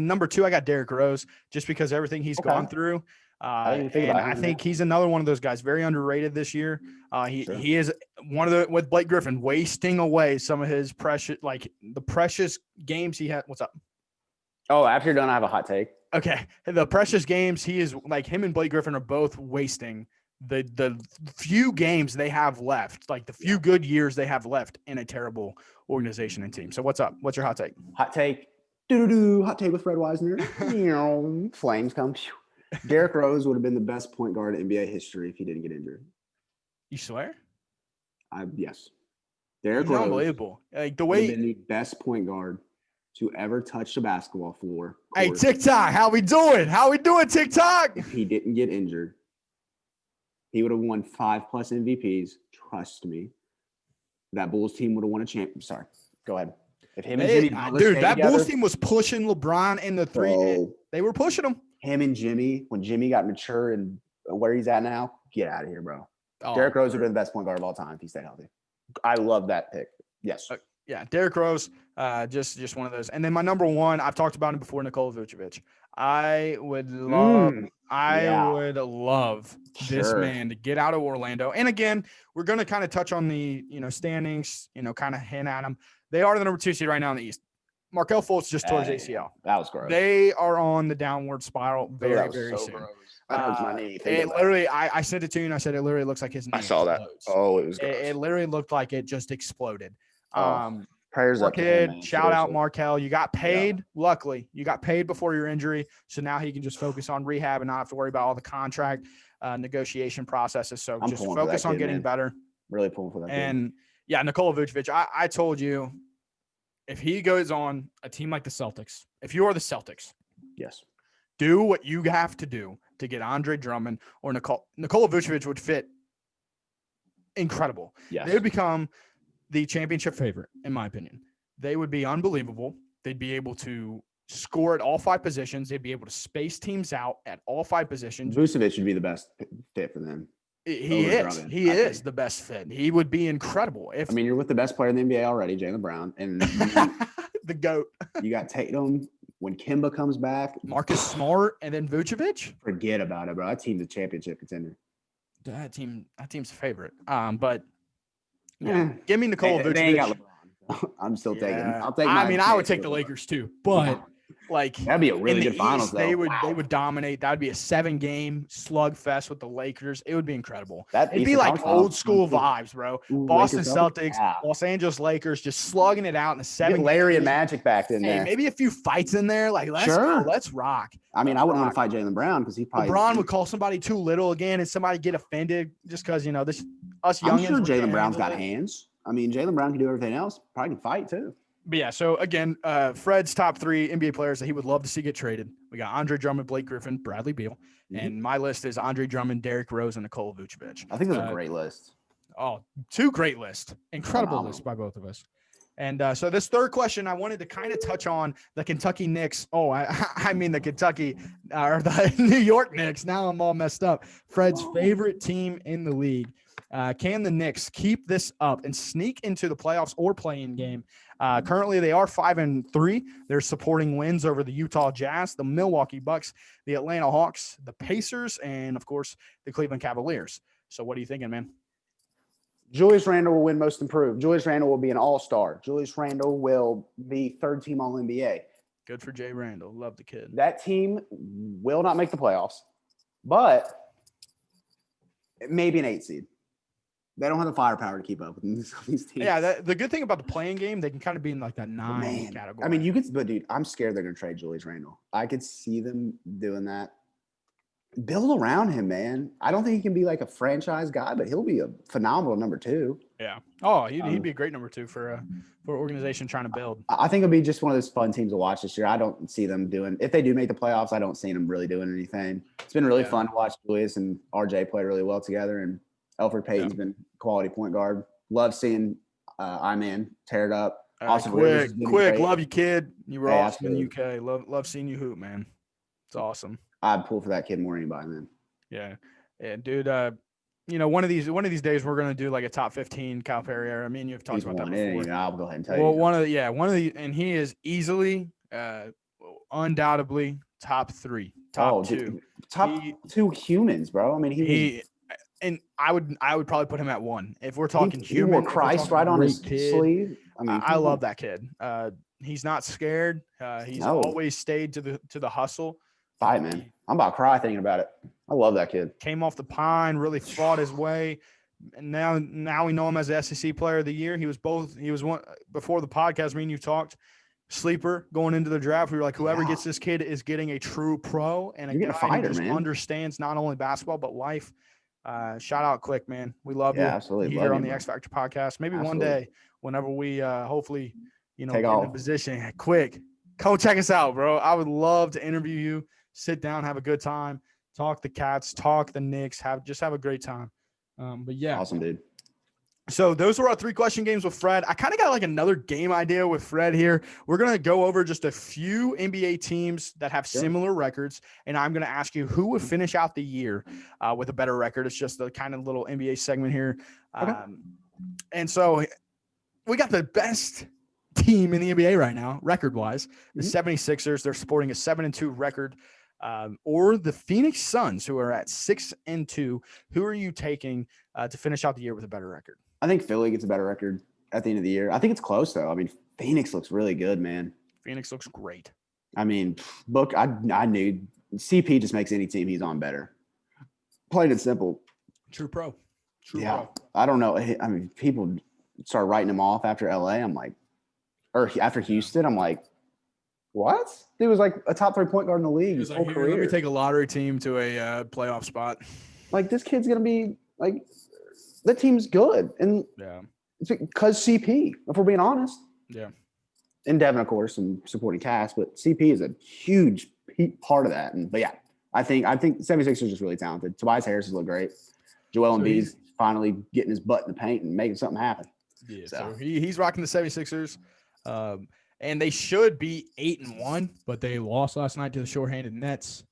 Speaker 2: number 2, I got Derrick Rose just because everything he's gone through. I think he's another one of those guys, very underrated this year. He is one of the, with Blake Griffin, wasting away some of his precious games he had. What's up?
Speaker 1: Oh, after you're done, I have a hot take.
Speaker 2: Okay. The precious games, he is like, him and Blake Griffin are both wasting the few games they have left, like the few good years they have left in a terrible organization and team. So what's up? What's your hot take?
Speaker 1: Hot take. Hot take with Fred Weisner. Flames come. Derrick Rose would have been the best point guard in NBA history if he didn't get injured.
Speaker 2: You swear?
Speaker 1: Yes. Derrick Rose,
Speaker 2: unbelievable. Like the way,
Speaker 1: been the best point guard to ever touch the basketball floor.
Speaker 2: Hey, TikTok, how we doing? How we doing, TikTok?
Speaker 1: If he didn't get injured, he would have won 5+ MVPs. Trust me. That Bulls team would have won a champion. Sorry. Go ahead. If him and Jimmy
Speaker 2: that Bulls team was pushing LeBron in the 3. They were pushing him.
Speaker 1: Him and Jimmy, when Jimmy got mature and where he's at now, get out of here, bro. Derrick Rose would have been the best point guard of all time if he stayed healthy. I love that pick. Yes.
Speaker 2: Yeah, Derrick Rose, just one of those. And then my number 1, I've talked about him before, Nikola Vucevic. I would love this man to get out of Orlando. And again, we're going to kind of touch on the, standings, kind of hint at them. They are the number 2 seed right now in the East. Markelle Fultz just tore his ACL.
Speaker 1: That was gross.
Speaker 2: They are on the downward spiral very soon. Gross.
Speaker 1: That hurts my knee.
Speaker 2: It literally, I sent it to you and I said it literally looks like his knee.
Speaker 1: I saw that. Oh, it was gross.
Speaker 2: It literally looked like it just exploded.
Speaker 1: Prayers up to him, man.
Speaker 2: Shout out Markelle. You got paid. Yeah. Luckily, you got paid before your injury, so now he can just focus on rehab and not have to worry about all the contract negotiation processes. So just focus on getting better.
Speaker 1: Really pulling for that.
Speaker 2: And yeah, Nikola Vucevic. I told you, if he goes on a team like the Celtics, if you are the Celtics,
Speaker 1: yes,
Speaker 2: do what you have to do to get Andre Drummond or Nikola Vucevic would fit incredible.
Speaker 1: Yes.
Speaker 2: They would become the championship favorite, in my opinion. They would be unbelievable. They'd be able to score at all 5 positions. They'd be able to space teams out at all 5 positions.
Speaker 1: Vucevic would be the best fit for them.
Speaker 2: He is the best fit. He would be incredible.
Speaker 1: You're with the best player in the NBA already, Jaylen Brown, and
Speaker 2: the GOAT.
Speaker 1: You got Tatum. When Kemba comes back,
Speaker 2: Marcus Smart, and then Vucevic.
Speaker 1: Forget about it, bro. That team's a championship contender.
Speaker 2: That team's favorite. But yeah, give me Nikola Vucevic.
Speaker 1: They ain't got LeBron. I'm still taking. I'll take.
Speaker 2: I would take the Lakers too, but.
Speaker 1: That'd be a really good finals.
Speaker 2: They would dominate. That'd be a 7-game slugfest with the Lakers. It would be incredible. It'd be like old school vibes, bro. Boston Celtics, Los Angeles Lakers, just slugging it out in the 7.
Speaker 1: Get Larry and Magic back in there.
Speaker 2: Maybe a few fights in there. Let's go. Let's rock.
Speaker 1: I wouldn't want to fight Jaylen Brown because he probably
Speaker 2: LeBron would call somebody too little again, and somebody get offended just because this us youngins.
Speaker 1: I'm sure Jaylen Brown's got hands. Jaylen Brown can do everything else. Probably can fight too.
Speaker 2: But yeah, so again, Fred's top 3 NBA players that he would love to see get traded. We got Andre Drummond, Blake Griffin, Bradley Beal. Mm-hmm. And my list is Andre Drummond, Derrick Rose, and Nikola Vucevic.
Speaker 1: I think that's a great list.
Speaker 2: 2 great lists. Incredible lists by both of us. And so this third question, I wanted to kind of touch on the Kentucky Knicks. The Kentucky or the New York Knicks. Now I'm all messed up. Fred's favorite team in the league. Can the Knicks keep this up and sneak into the playoffs or play-in game? Currently, they are 5-3. They're supporting wins over the Utah Jazz, the Milwaukee Bucks, the Atlanta Hawks, the Pacers, and, of course, the Cleveland Cavaliers. So what are you thinking, man?
Speaker 1: Julius Randle will win Most Improved. Julius Randle will be an all-star. Julius Randle will be 3rd-team All-NBA.
Speaker 2: Good for Jay Randle. Love the kid.
Speaker 1: That team will not make the playoffs, but maybe an 8 seed. They don't have the firepower to keep up with these teams.
Speaker 2: Yeah, the good thing about the playing game, they can kind of be in like that 9 category.
Speaker 1: I mean, you could, but dude, I'm scared they're gonna trade Julius Randle. I could see them doing that. Build around him, man. I don't think he can be like a franchise guy, but he'll be a phenomenal number 2.
Speaker 2: Yeah. Oh, he'd be a great number 2 for an organization trying to build.
Speaker 1: I think it'll be just one of those fun teams to watch this year. I don't see them doing. If they do make the playoffs, I don't see them really doing anything. It's been really fun to watch Julius and RJ play really well together, and Elfrid Payton's been quality point guard. Love seeing Iman tear it up.
Speaker 2: Awesome. Quick, love you, kid. You were awesome in the UK. Love seeing you hoop, man. It's awesome.
Speaker 1: I'd pull for that kid more than anybody, man.
Speaker 2: Yeah, dude. One of these days we're gonna do like a top 15 Cal Perry era. I mean, you've talked about that before.
Speaker 1: I'll go ahead and tell you.
Speaker 2: Well, one of the, and he is easily, undoubtedly top 3, top 2,
Speaker 1: dude, top 2 humans, bro. I mean,
Speaker 2: and I would probably put him at 1 if we're talking human.
Speaker 1: He wore Christ right on his sleeve.
Speaker 2: I mean, I love that kid. He's not scared. He's always stayed to the hustle.
Speaker 1: Fight, man. I'm about to cry thinking about it. I love that kid.
Speaker 2: Came off the pine, really fought his way. And now we know him as the SEC Player of the Year. He was one before the podcast. Me and you talked sleeper going into the draft. We were like, whoever gets this kid is getting a true pro and a guy who just understands not only basketball but life. Shout out Quick, man. We love you.
Speaker 1: Absolutely.
Speaker 2: Here on the X Factor podcast. Maybe one day, whenever we hopefully get in a position, Quick, come check us out, bro. I would love to interview you. Sit down, have a good time, talk the Cats, talk the Knicks, have a great time. But yeah,
Speaker 1: awesome, dude.
Speaker 2: So those were our 3-question games with Fred. I kind of got like another game idea with Fred here. We're gonna go over just a few NBA teams that have similar records, and I'm gonna ask you who would finish out the year with a better record. It's just a kind of little NBA segment here, and so we got the best team in the NBA right now, record-wise, the 76ers. They're sporting a 7-2 record. Or the Phoenix Suns, who are at 6-2. Who are you taking to finish out the year with a better record?
Speaker 1: I think Philly gets a better record at the end of the year. I think it's close, though. I mean, Phoenix looks really good, man.
Speaker 2: Phoenix looks great.
Speaker 1: I mean, look, I knew CP just makes any team he's on better. Plain and simple.
Speaker 2: True pro.
Speaker 1: Pro. I don't know. I mean, people start writing him off after LA. I'm like, or after Houston, I'm like, what? He was like a top 3 point guard in the league his whole career.
Speaker 2: Let me take a lottery team to a playoff spot.
Speaker 1: Like, this kid's going to be like, that team's good. And it's because CP, if we're being honest.
Speaker 2: Yeah.
Speaker 1: And Devin, of course, and supporting cast, but CP is a huge part of that. But yeah, I think 76ers are just really talented. Tobias Harris has looked great. Joel Embiid's finally getting his butt in the paint and making something happen.
Speaker 2: Yeah, so he's rocking the 76ers. And they should be 8-1, but they lost last night to the shorthanded Nets.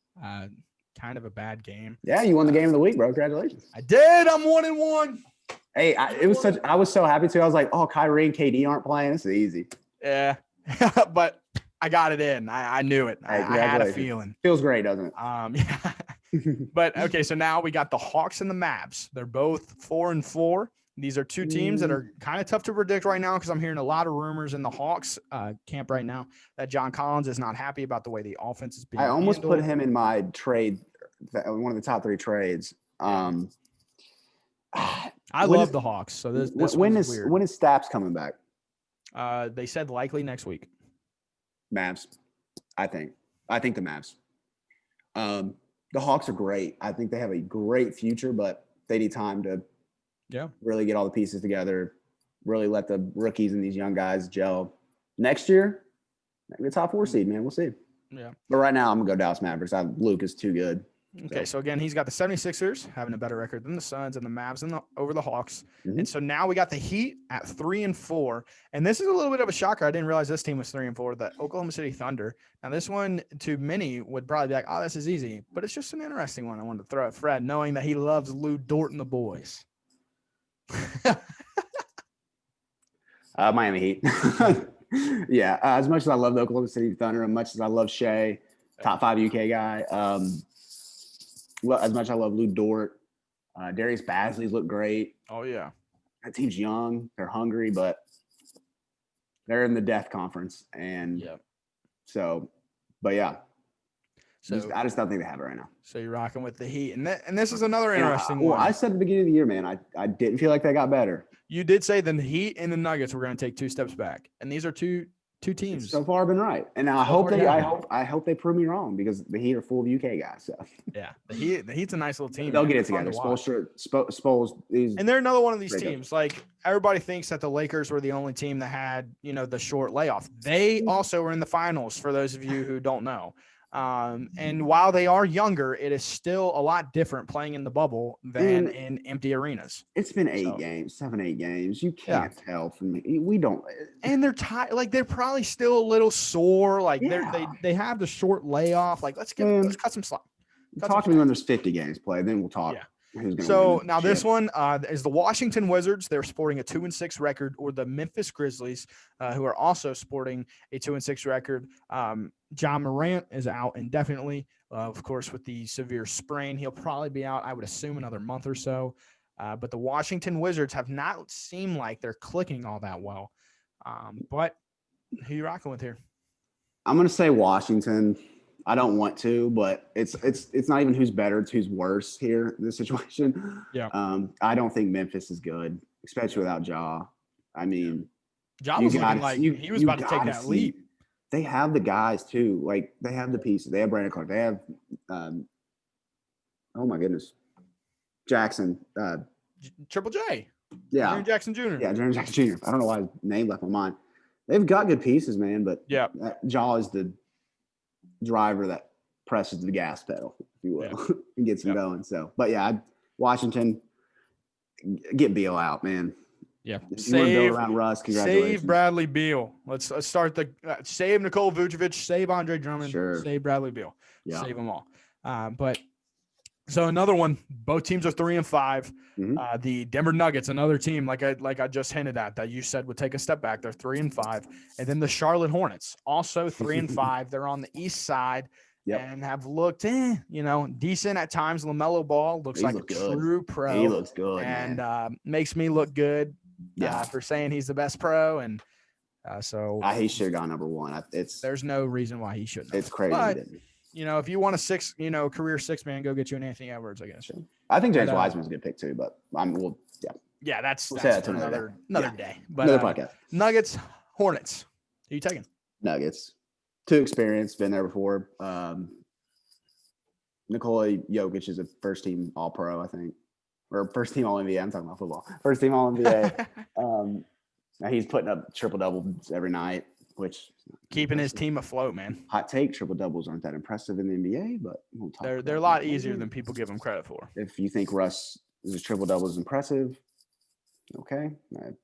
Speaker 2: Kind of a bad game.
Speaker 1: Yeah, you won the game of the week, bro. Congratulations.
Speaker 2: I did. I'm 1-1.
Speaker 1: Hey, I was so happy too. I was like, oh, Kyrie and KD aren't playing. This is easy.
Speaker 2: Yeah, but I got it in. I knew it. I had a feeling.
Speaker 1: Feels great, doesn't it?
Speaker 2: Yeah. But okay, so now we got the Hawks and the Mavs. They're both 4-4. These are 2 teams that are kind of tough to predict right now because I'm hearing a lot of rumors in the Hawks camp right now that John Collins is not happy about the way the offense is being
Speaker 1: I almost
Speaker 2: handled.
Speaker 1: put him in my trade, one of the top 3 trades.
Speaker 2: I love the Hawks. So
Speaker 1: when is Staps coming back?
Speaker 2: They said likely next week.
Speaker 1: Mavs, I think the Mavs. The Hawks are great. I think they have a great future, but they need time to really get all the pieces together, really let the rookies and these young guys gel. Next year, maybe a top 4 seed, man. We'll see.
Speaker 2: Yeah.
Speaker 1: But right now, I'm going to go Dallas Mavericks. Luke is too good.
Speaker 2: Okay, so again, he's got the 76ers having a better record than the Suns and the Mavs over the Hawks. Mm-hmm. And so now we got the Heat at 3-4. And this is a little bit of a shocker. I didn't realize this team was 3-4, the Oklahoma City Thunder. Now, this one, to many, would probably be like, oh, this is easy. But it's just an interesting one I wanted to throw at Fred, knowing that he loves Lou Dort and the boys.
Speaker 1: Miami Heat. Yeah, as much as I love the Oklahoma City Thunder, as much as I love Shea, top 5 UK guy, well, as much as I love Lou Dort, Darius Bazley's looked great.
Speaker 2: Oh yeah,
Speaker 1: that team's young, they're hungry, but they're in the death conference, and but yeah.
Speaker 2: So
Speaker 1: I just don't think they have it right now.
Speaker 2: So you're rocking with the Heat, and this is another interesting one.
Speaker 1: I said at the beginning of the year, man, I didn't feel like they got better.
Speaker 2: You did say the Heat and the Nuggets were going to take 2 steps back, and these are two teams.
Speaker 1: So far, I've been right, and I hope they prove me wrong because the Heat are full of UK guys. So
Speaker 2: yeah, the Heat's a nice little team.
Speaker 1: They'll get it together. Spoels,
Speaker 2: and they're another one of these teams. Like everybody thinks that the Lakers were the only team that had the short layoff. They also were in the finals. For those of you who don't know. And while they are younger, it is still a lot different playing in the bubble than in empty arenas.
Speaker 1: It's been 8 games, 7-8 games. You can't tell from me. We don't.
Speaker 2: And they're tired. Like they're probably still a little sore. Like they have the short layoff. Like let's cut some slack.
Speaker 1: Talk to me when there's 50 games played. Then we'll talk.
Speaker 2: Yeah. So now this one is the Washington Wizards. They're sporting a 2-6 record, or the Memphis Grizzlies, who are also sporting a 2-6 record. John Morant is out indefinitely, of course, with the severe sprain. He'll probably be out, I would assume, another month or so. But the Washington Wizards have not seemed like they're clicking all that well. But who you rocking with here?
Speaker 1: I'm going to say Washington. I don't want to, but it's not even who's better, it's who's worse here in this situation.
Speaker 2: Yeah.
Speaker 1: I don't think Memphis is good, especially without Ja. I mean,
Speaker 2: Ja was looking like he was about to take that leap.
Speaker 1: They have the guys too. Like they have the pieces. They have Brandon Clark. They have oh my goodness. Jackson.
Speaker 2: Triple J.
Speaker 1: Yeah.
Speaker 2: Jaren Jackson Jr.
Speaker 1: Yeah, Jaren Jackson Jr. I don't know why his name left my mind. They've got good pieces, man, but Ja is the driver that presses the gas pedal, if you will, and gets him going. So, but Washington, get Beal out, man.
Speaker 2: Yeah,
Speaker 1: save around Russ. Congratulations.
Speaker 2: Save Bradley Beal. Let's start the save Nikola Vucevic, save Andre Drummond, save Bradley Beal, save them all. But so another one. Both teams are 3-5.
Speaker 1: Mm-hmm.
Speaker 2: The Denver Nuggets, another team like I just hinted at that you said would take a step back. They're 3-5, and then the Charlotte Hornets, also 3-5. They're on the East Side. And have looked, decent at times. LaMelo Ball looks like a true pro.
Speaker 1: He looks good,
Speaker 2: and makes me look good. For saying he's the best pro, and so
Speaker 1: he should have gone number 1.
Speaker 2: There's no reason why he shouldn't.
Speaker 1: It's crazy.
Speaker 2: But, if you want a career 6-man, go get you an Anthony Edwards, I guess.
Speaker 1: I think James Wiseman's a good pick too, but
Speaker 2: Yeah, that's
Speaker 1: another
Speaker 2: day. But
Speaker 1: another podcast.
Speaker 2: Nuggets, Hornets. Who are you taking?
Speaker 1: Nuggets. Too experienced, been there before. Nikola Jokic is a first-team All-Pro, I think. Or first-team All-NBA. I'm talking about football. First-team All-NBA. Now he's putting up triple-doubles every night, which
Speaker 2: keeping his team afloat, man.
Speaker 1: Hot take, triple-doubles aren't that impressive in the NBA, but we'll talk
Speaker 2: they're a lot easier than people give them credit for.
Speaker 1: If you think Russ is triple-double is impressive, okay,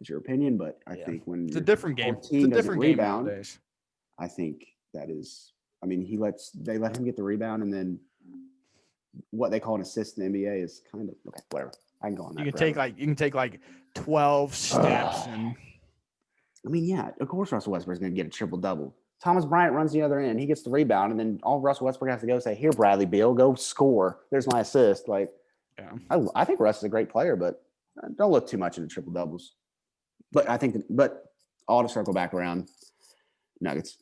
Speaker 1: it's your opinion, but I think when
Speaker 2: it's a different game.
Speaker 1: It's a different game
Speaker 2: rebound, nowadays.
Speaker 1: I think that is. I mean, they let him get the rebound, and then what they call an assist in the NBA is kind of okay. Whatever. I can go on that.
Speaker 2: You can take like 12 steps, and
Speaker 1: I mean, yeah, of course Russell Westbrook is going to get a triple double. Thomas Bryant runs the other end. He gets the rebound, and then all Russell Westbrook has to go say, "Here, Bradley Beal, go score. There's my assist." Like, I think Russ is a great player, but don't look too much into triple doubles. But I think, all to circle back around, Nuggets.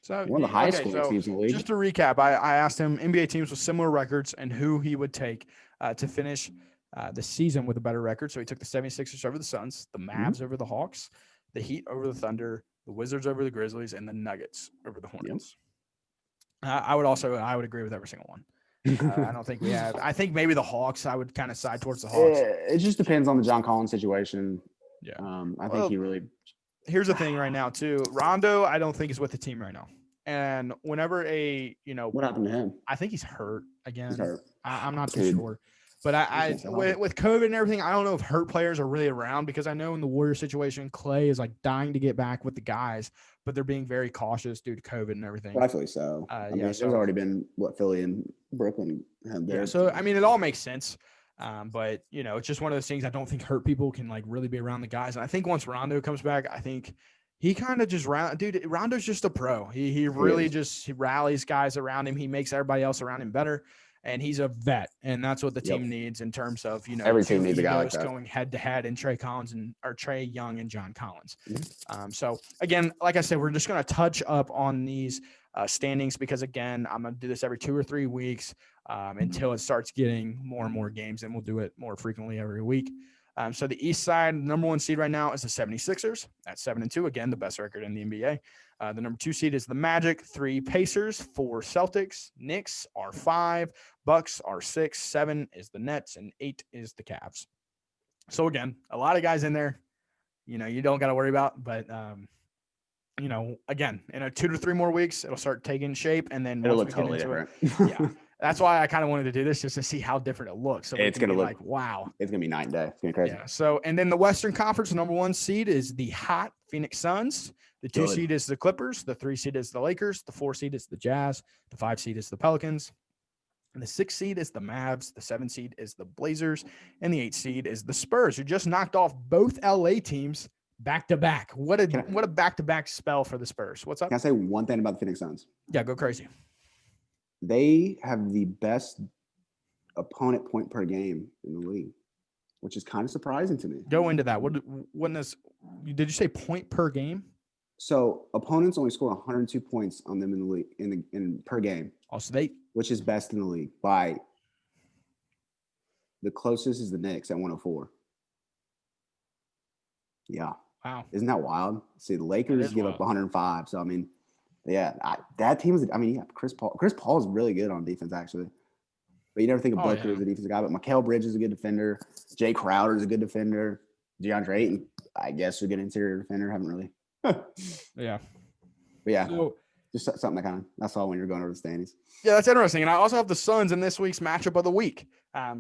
Speaker 2: So
Speaker 1: one of the highest scoring teams in the league.
Speaker 2: Just to recap, I asked him NBA teams with similar records and who he would take to finish the season with a better record. So he took the 76ers over the Suns, the Mavs over the Hawks, the Heat over the Thunder, the Wizards over the Grizzlies, and the Nuggets over the Hornets. I would agree with every single one. I don't think we have. I think maybe the Hawks. I would kind of side towards the Hawks.
Speaker 1: It just depends on the John Collins situation.
Speaker 2: Yeah,
Speaker 1: I think he really.
Speaker 2: Here's the thing right now too. Rondo, I don't think is with the team right now. And whenever
Speaker 1: what happened to him?
Speaker 2: I think he's hurt again.
Speaker 1: He's hurt.
Speaker 2: I'm not too sure. But with COVID and everything, I don't know if hurt players are really around, because I know in the Warrior situation, Clay is like dying to get back with the guys, but they're being very cautious due to COVID and everything.
Speaker 1: Rightfully so. There's already been Philly and Brooklyn had there.
Speaker 2: Yeah, so I mean, it all makes sense. But it's just one of those things. I don't think hurt people can like really be around the guys. And I think once Rondo comes back, I think he kind of just Rondo's just a pro. He really he rallies guys around him. He makes everybody else around him better. And he's a vet, and that's what the team needs in terms of
Speaker 1: every team needs a guy like that
Speaker 2: going head to head, and Trae Young and John Collins. So again, like I said, we're just going to touch up on these standings because, again, I'm going to do this every 2 or 3 weeks until it starts getting more and more games, and we'll do it more frequently every week. So the East side, number 1 seed right now is the 76ers at 7-2. Again, the best record in the NBA. The number 2 seed is the Magic, 3 Pacers, 4 Celtics, Knicks are 5, Bucks are 6, 7 is the Nets, and 8 is the Cavs. So again, a lot of guys in there, you don't got to worry about, but again, in 2 to 3 more weeks, it'll start taking shape, and then
Speaker 1: it'll look totally different.
Speaker 2: Yeah. That's why I kind of wanted to do this, just to see how different it looks. So
Speaker 1: it's going to look
Speaker 2: like, wow.
Speaker 1: It's going to be night and day. It's going to be crazy.
Speaker 2: Yeah. So, and then the Western Conference, the number 1 seed is the hot Phoenix Suns. The 2 seed is the Clippers. The 3 seed is the Lakers. The 4 seed is the Jazz. The 5 seed is the Pelicans. And the 6 seed is the Mavs. The 7 seed is the Blazers. And the 8 seed is the Spurs, who just knocked off both LA teams back to back. What a back-to-back spell for the Spurs. What's up?
Speaker 1: Can I say one thing about the Phoenix Suns?
Speaker 2: Yeah, go crazy.
Speaker 1: They have the best opponent point per game in the league, which is kind of surprising to me.
Speaker 2: Go into that. Did you say point per game?
Speaker 1: So opponents only score 102 points on them in the league in per game.
Speaker 2: Also,
Speaker 1: which is best in the league by the closest is the Knicks at 104. Yeah.
Speaker 2: Wow.
Speaker 1: Isn't that wild? See, the Lakers give up 105. So, I mean, yeah, that team is, Chris Paul is really good on defense, actually. But you never think of Booker as a defensive guy. But Mikal Bridges is a good defender. Jay Crowder is a good defender. DeAndre Ayton, I guess, is a good interior defender. Haven't really.
Speaker 2: Yeah.
Speaker 1: But yeah, just something I saw when you're going over the standings.
Speaker 2: Yeah, that's interesting. And I also have the Suns in this week's matchup of the week.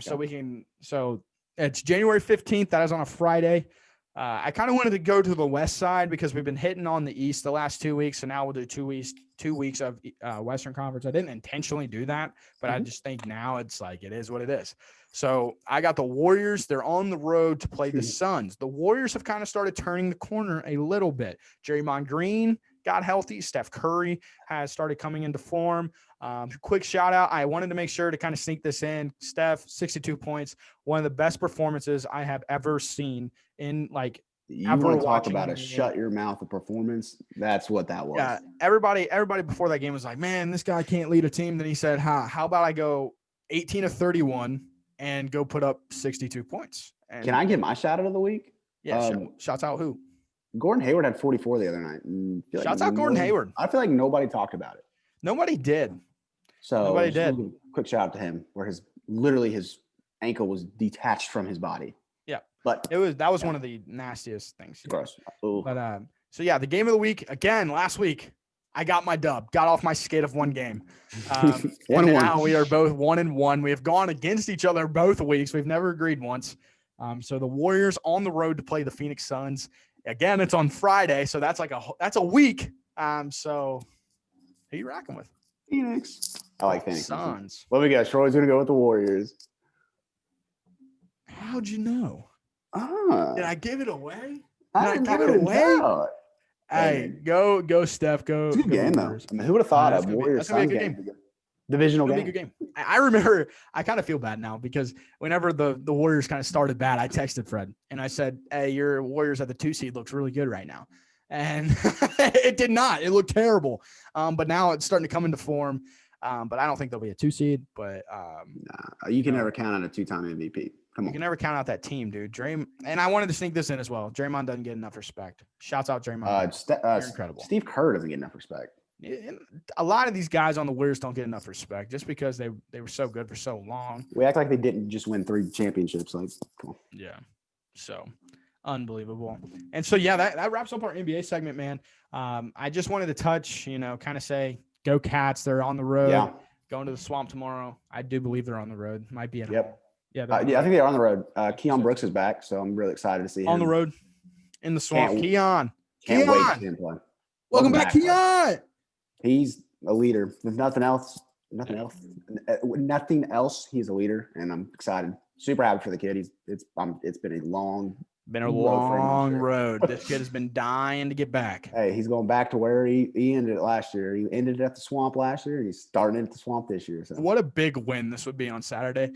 Speaker 2: So it's January 15th. That is on a Friday. I kind of wanted to go to the West side because we've been hitting on the East the last 2 weeks. So now we'll do 2 weeks of Western Conference. I didn't intentionally do that, but I just think now it's like it is what it is. So I got the Warriors. They're on the road to play the Suns. The Warriors have kind of started turning the corner a little bit. Draymond Green got healthy. Steph Curry has started coming into form. Quick shout out. I wanted to make sure to kind of sneak this in. Steph, 62 points. One of the best performances I have ever seen in like
Speaker 1: you want to talk about a shut your mouth of performance. That's what that was.
Speaker 2: Yeah. Everybody before that game was like, man, this guy can't lead a team. Then he said, how about I go 18 of 31 and go put up 62 points? And
Speaker 1: can I get my shout out of the week?
Speaker 2: Yeah. Shouts out who?
Speaker 1: Gordon Hayward had 44 the other night.
Speaker 2: Shouts out Gordon Hayward.
Speaker 1: I feel like nobody talked about it.
Speaker 2: Nobody did.
Speaker 1: So
Speaker 2: nobody did.
Speaker 1: Quick shout out to him, where his ankle was detached from his body.
Speaker 2: Yeah,
Speaker 1: but
Speaker 2: that was one of the nastiest things.
Speaker 1: Gross.
Speaker 2: But so yeah, the game of the week again last week. I got my dub. Got off my skate of one game.
Speaker 1: 1-1.
Speaker 2: Now we are both 1-1. We have gone against each other both weeks. We've never agreed once. So the Warriors on the road to play the Phoenix Suns. Again, it's on Friday, so that's a week. So who you rocking with?
Speaker 1: Phoenix. I like Phoenix
Speaker 2: Suns.
Speaker 1: What we got? Troy's gonna go with the Warriors.
Speaker 2: How'd you know? Did I give it away?
Speaker 1: I give it away.
Speaker 2: Hey, go, Steph. Go.
Speaker 1: It's a good game, though. I mean, who would have thought of Warriors Suns game? Divisional game.
Speaker 2: Good game. I remember. I kind of feel bad now because whenever the Warriors kind of started bad, I texted Fred and I said, "Hey, your Warriors at the 2 seed looks really good right now," and it did not. It looked terrible. But now it's starting to come into form. But I don't think they'll be a 2 seed. But
Speaker 1: you can never count on a 2-time MVP. Come on.
Speaker 2: You can never count out that team, dude. And I wanted to sneak this in as well. Draymond doesn't get enough respect. Shouts out Draymond.
Speaker 1: Incredible. Steve Kerr doesn't get enough respect.
Speaker 2: A lot of these guys on the Warriors don't get enough respect just because they were so good for so long.
Speaker 1: We act like they didn't just win 3 championships. Like, come on.
Speaker 2: Yeah. So unbelievable. And so, yeah, that wraps up our NBA segment, man. I just wanted to touch, kind of say, go Cats. They're on the road.
Speaker 1: Yeah.
Speaker 2: Going to the Swamp tomorrow. I do believe they're on the road. Might be at home. Yeah,
Speaker 1: I think they're on the road. Keon Brooks is back, so I'm really excited to see him.
Speaker 2: On the road in the Swamp. Keon.
Speaker 1: Can't wait to see him play.
Speaker 2: Welcome back, Keon.
Speaker 1: He's a leader. There's nothing else, he's a leader, and I'm excited. Super happy for the kid. It's been a long
Speaker 2: road. This kid has been dying to get back.
Speaker 1: Hey, he's going back to where he ended it last year. He ended at the Swamp last year, and he's starting at the Swamp this year. So
Speaker 2: what a big win this would be on Saturday.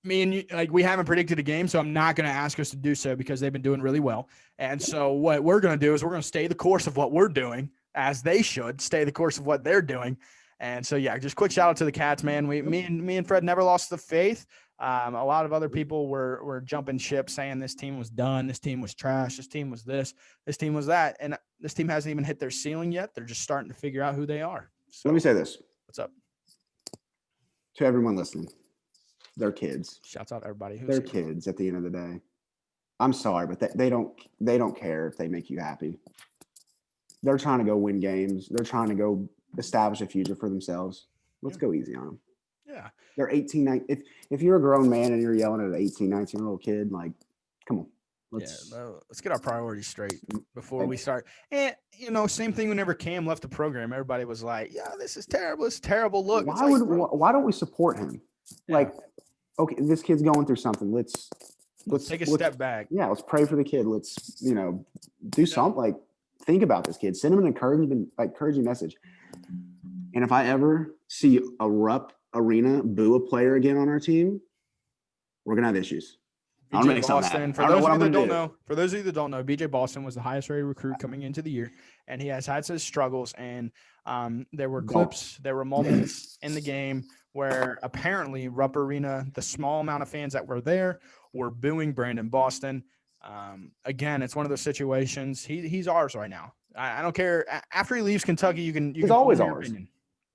Speaker 2: Me and you, we haven't predicted a game, so I'm not going to ask us to do so because they've been doing really well. And so what we're going to do is we're going to stay the course of what we're doing. as they should, stay the course of what they're doing. And so, yeah, just quick shout out to the Cats, man. Me and Fred never lost the faith. A lot of other people were jumping ship saying this team was done. This team was trash. This team was this team was that. And this team hasn't even hit their ceiling yet. They're just starting to figure out who they are. So
Speaker 1: let me say this.
Speaker 2: What's up?
Speaker 1: To everyone listening, they're kids.
Speaker 2: Shouts out to everybody.
Speaker 1: They're kids at the end of the day. I'm sorry, but they don't care if they make you happy. They're trying to go win games. They're trying to go establish a future for themselves. Let's go easy on them.
Speaker 2: Yeah.
Speaker 1: They're 18, 19. If you're a grown man and you're yelling at an 18, 19-year-old kid, like, come on. Let's
Speaker 2: get our priorities straight before we start. And, same thing whenever Cam left the program. Everybody was like, yeah, this is terrible. It's a terrible look.
Speaker 1: Why don't we support him?
Speaker 2: Yeah.
Speaker 1: Like, okay, this kid's going through something. Let's
Speaker 2: take a step back.
Speaker 1: Yeah, let's pray for the kid. Let's, do something. Like, think about this kid. Send him an encouraging message. And if I ever see a Rupp Arena boo a player again on our team, we're gonna have issues.
Speaker 2: BJ Boston, for those of you that don't know, BJ Boston was the highest rated recruit coming into the year, and he has had his struggles. And there were clips, there were moments in the game where apparently Rupp Arena, the small amount of fans that were there, were booing Brandon Boston. Again, it's one of those situations. He's ours right now. I don't care. After he leaves Kentucky, you can
Speaker 1: always ours.
Speaker 2: Opinion.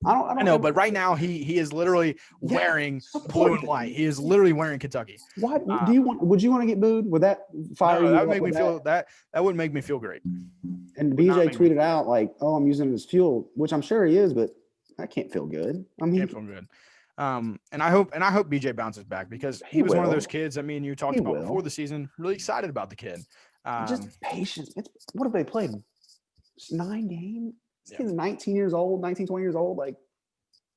Speaker 1: I
Speaker 2: know, but right now he is literally wearing blue and white. He is literally wearing Kentucky.
Speaker 1: Why would you want to get booed? Would that fire you?
Speaker 2: That would make me feel that wouldn't make me feel great.
Speaker 1: And BJ tweeted out like, "Oh, I'm using it as fuel," which I'm sure he is, but that can't feel good.
Speaker 2: Can't feel good. And I hope BJ bounces back because he was one of those kids that me and you talked about before the season. Really excited about the kid.
Speaker 1: Just patience. What have they played? 9 games. This kid's 19 years old, 19, 20 years old. Like,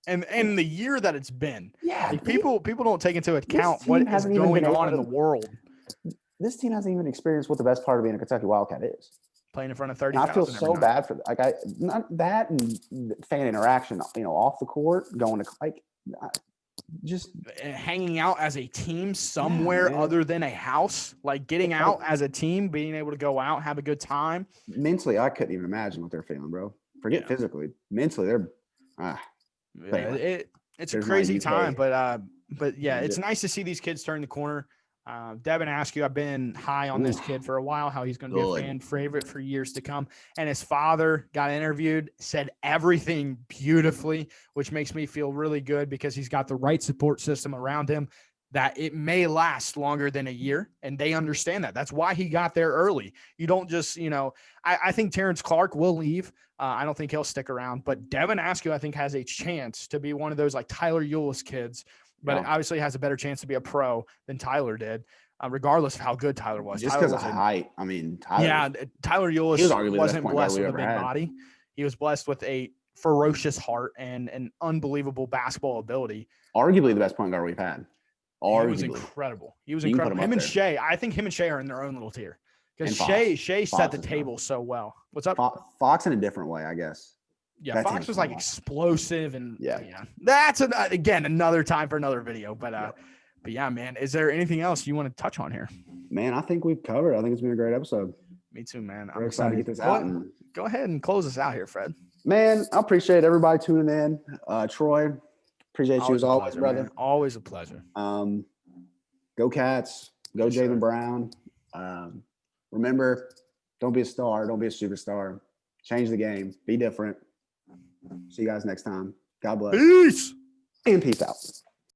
Speaker 2: and the year that it's been.
Speaker 1: Yeah.
Speaker 2: Like people don't take into account what is going on in the world.
Speaker 1: This team hasn't even experienced what the best part of being a Kentucky Wildcat is.
Speaker 2: Playing in front of 30,000.
Speaker 1: I feel so bad for that. Not that and fan interaction, off the court, going to just
Speaker 2: hanging out as a team somewhere other than a house, like getting out as a team, being able to go out, have a good time.
Speaker 1: Mentally, I couldn't even imagine what they're feeling, bro. Forget physically. Mentally, they're
Speaker 2: it's a crazy time, but yeah, it's nice to see these kids turn the corner. Devin Askew, I've been high on this kid for a while, how he's going to be a fan favorite for years to come. And his father got interviewed, said everything beautifully, which makes me feel really good because he's got the right support system around him, that it may last longer than a year. And they understand that. That's why he got there early. You don't just, I think Terrence Clark will leave. I don't think he'll stick around, but Devin Askew, I think, has a chance to be one of those like Tyler Eulis kids, but obviously has a better chance to be a pro than Tyler did, regardless of how good Tyler was.
Speaker 1: Just because of height. I mean,
Speaker 2: Tyler Eulis wasn't blessed with a big body. He was blessed with a ferocious heart and an unbelievable basketball ability.
Speaker 1: Arguably the best point guard we've had.
Speaker 2: He was incredible. Him and Shea, I think him and Shea are in their own little tier because Shea set the table so well. What's up?
Speaker 1: Fox in a different way, I guess.
Speaker 2: Yeah, Fox was like explosive and that's again another time for another video. But yeah, man, is there anything else you want to touch on here?
Speaker 1: Man, I think we've covered. I think it's been a great episode.
Speaker 2: Me too, man.
Speaker 1: I'm excited to get this out.
Speaker 2: Go ahead and close us out here, Fred.
Speaker 1: Man, I appreciate everybody tuning in. Troy, appreciate you as always, brother.
Speaker 2: Man. Always a pleasure.
Speaker 1: Go Cats. Go Jaylen Brown. Remember, don't be a star. Don't be a superstar. Change the game. Be different. See you guys next time. God bless.
Speaker 2: Peace.
Speaker 1: And peace out.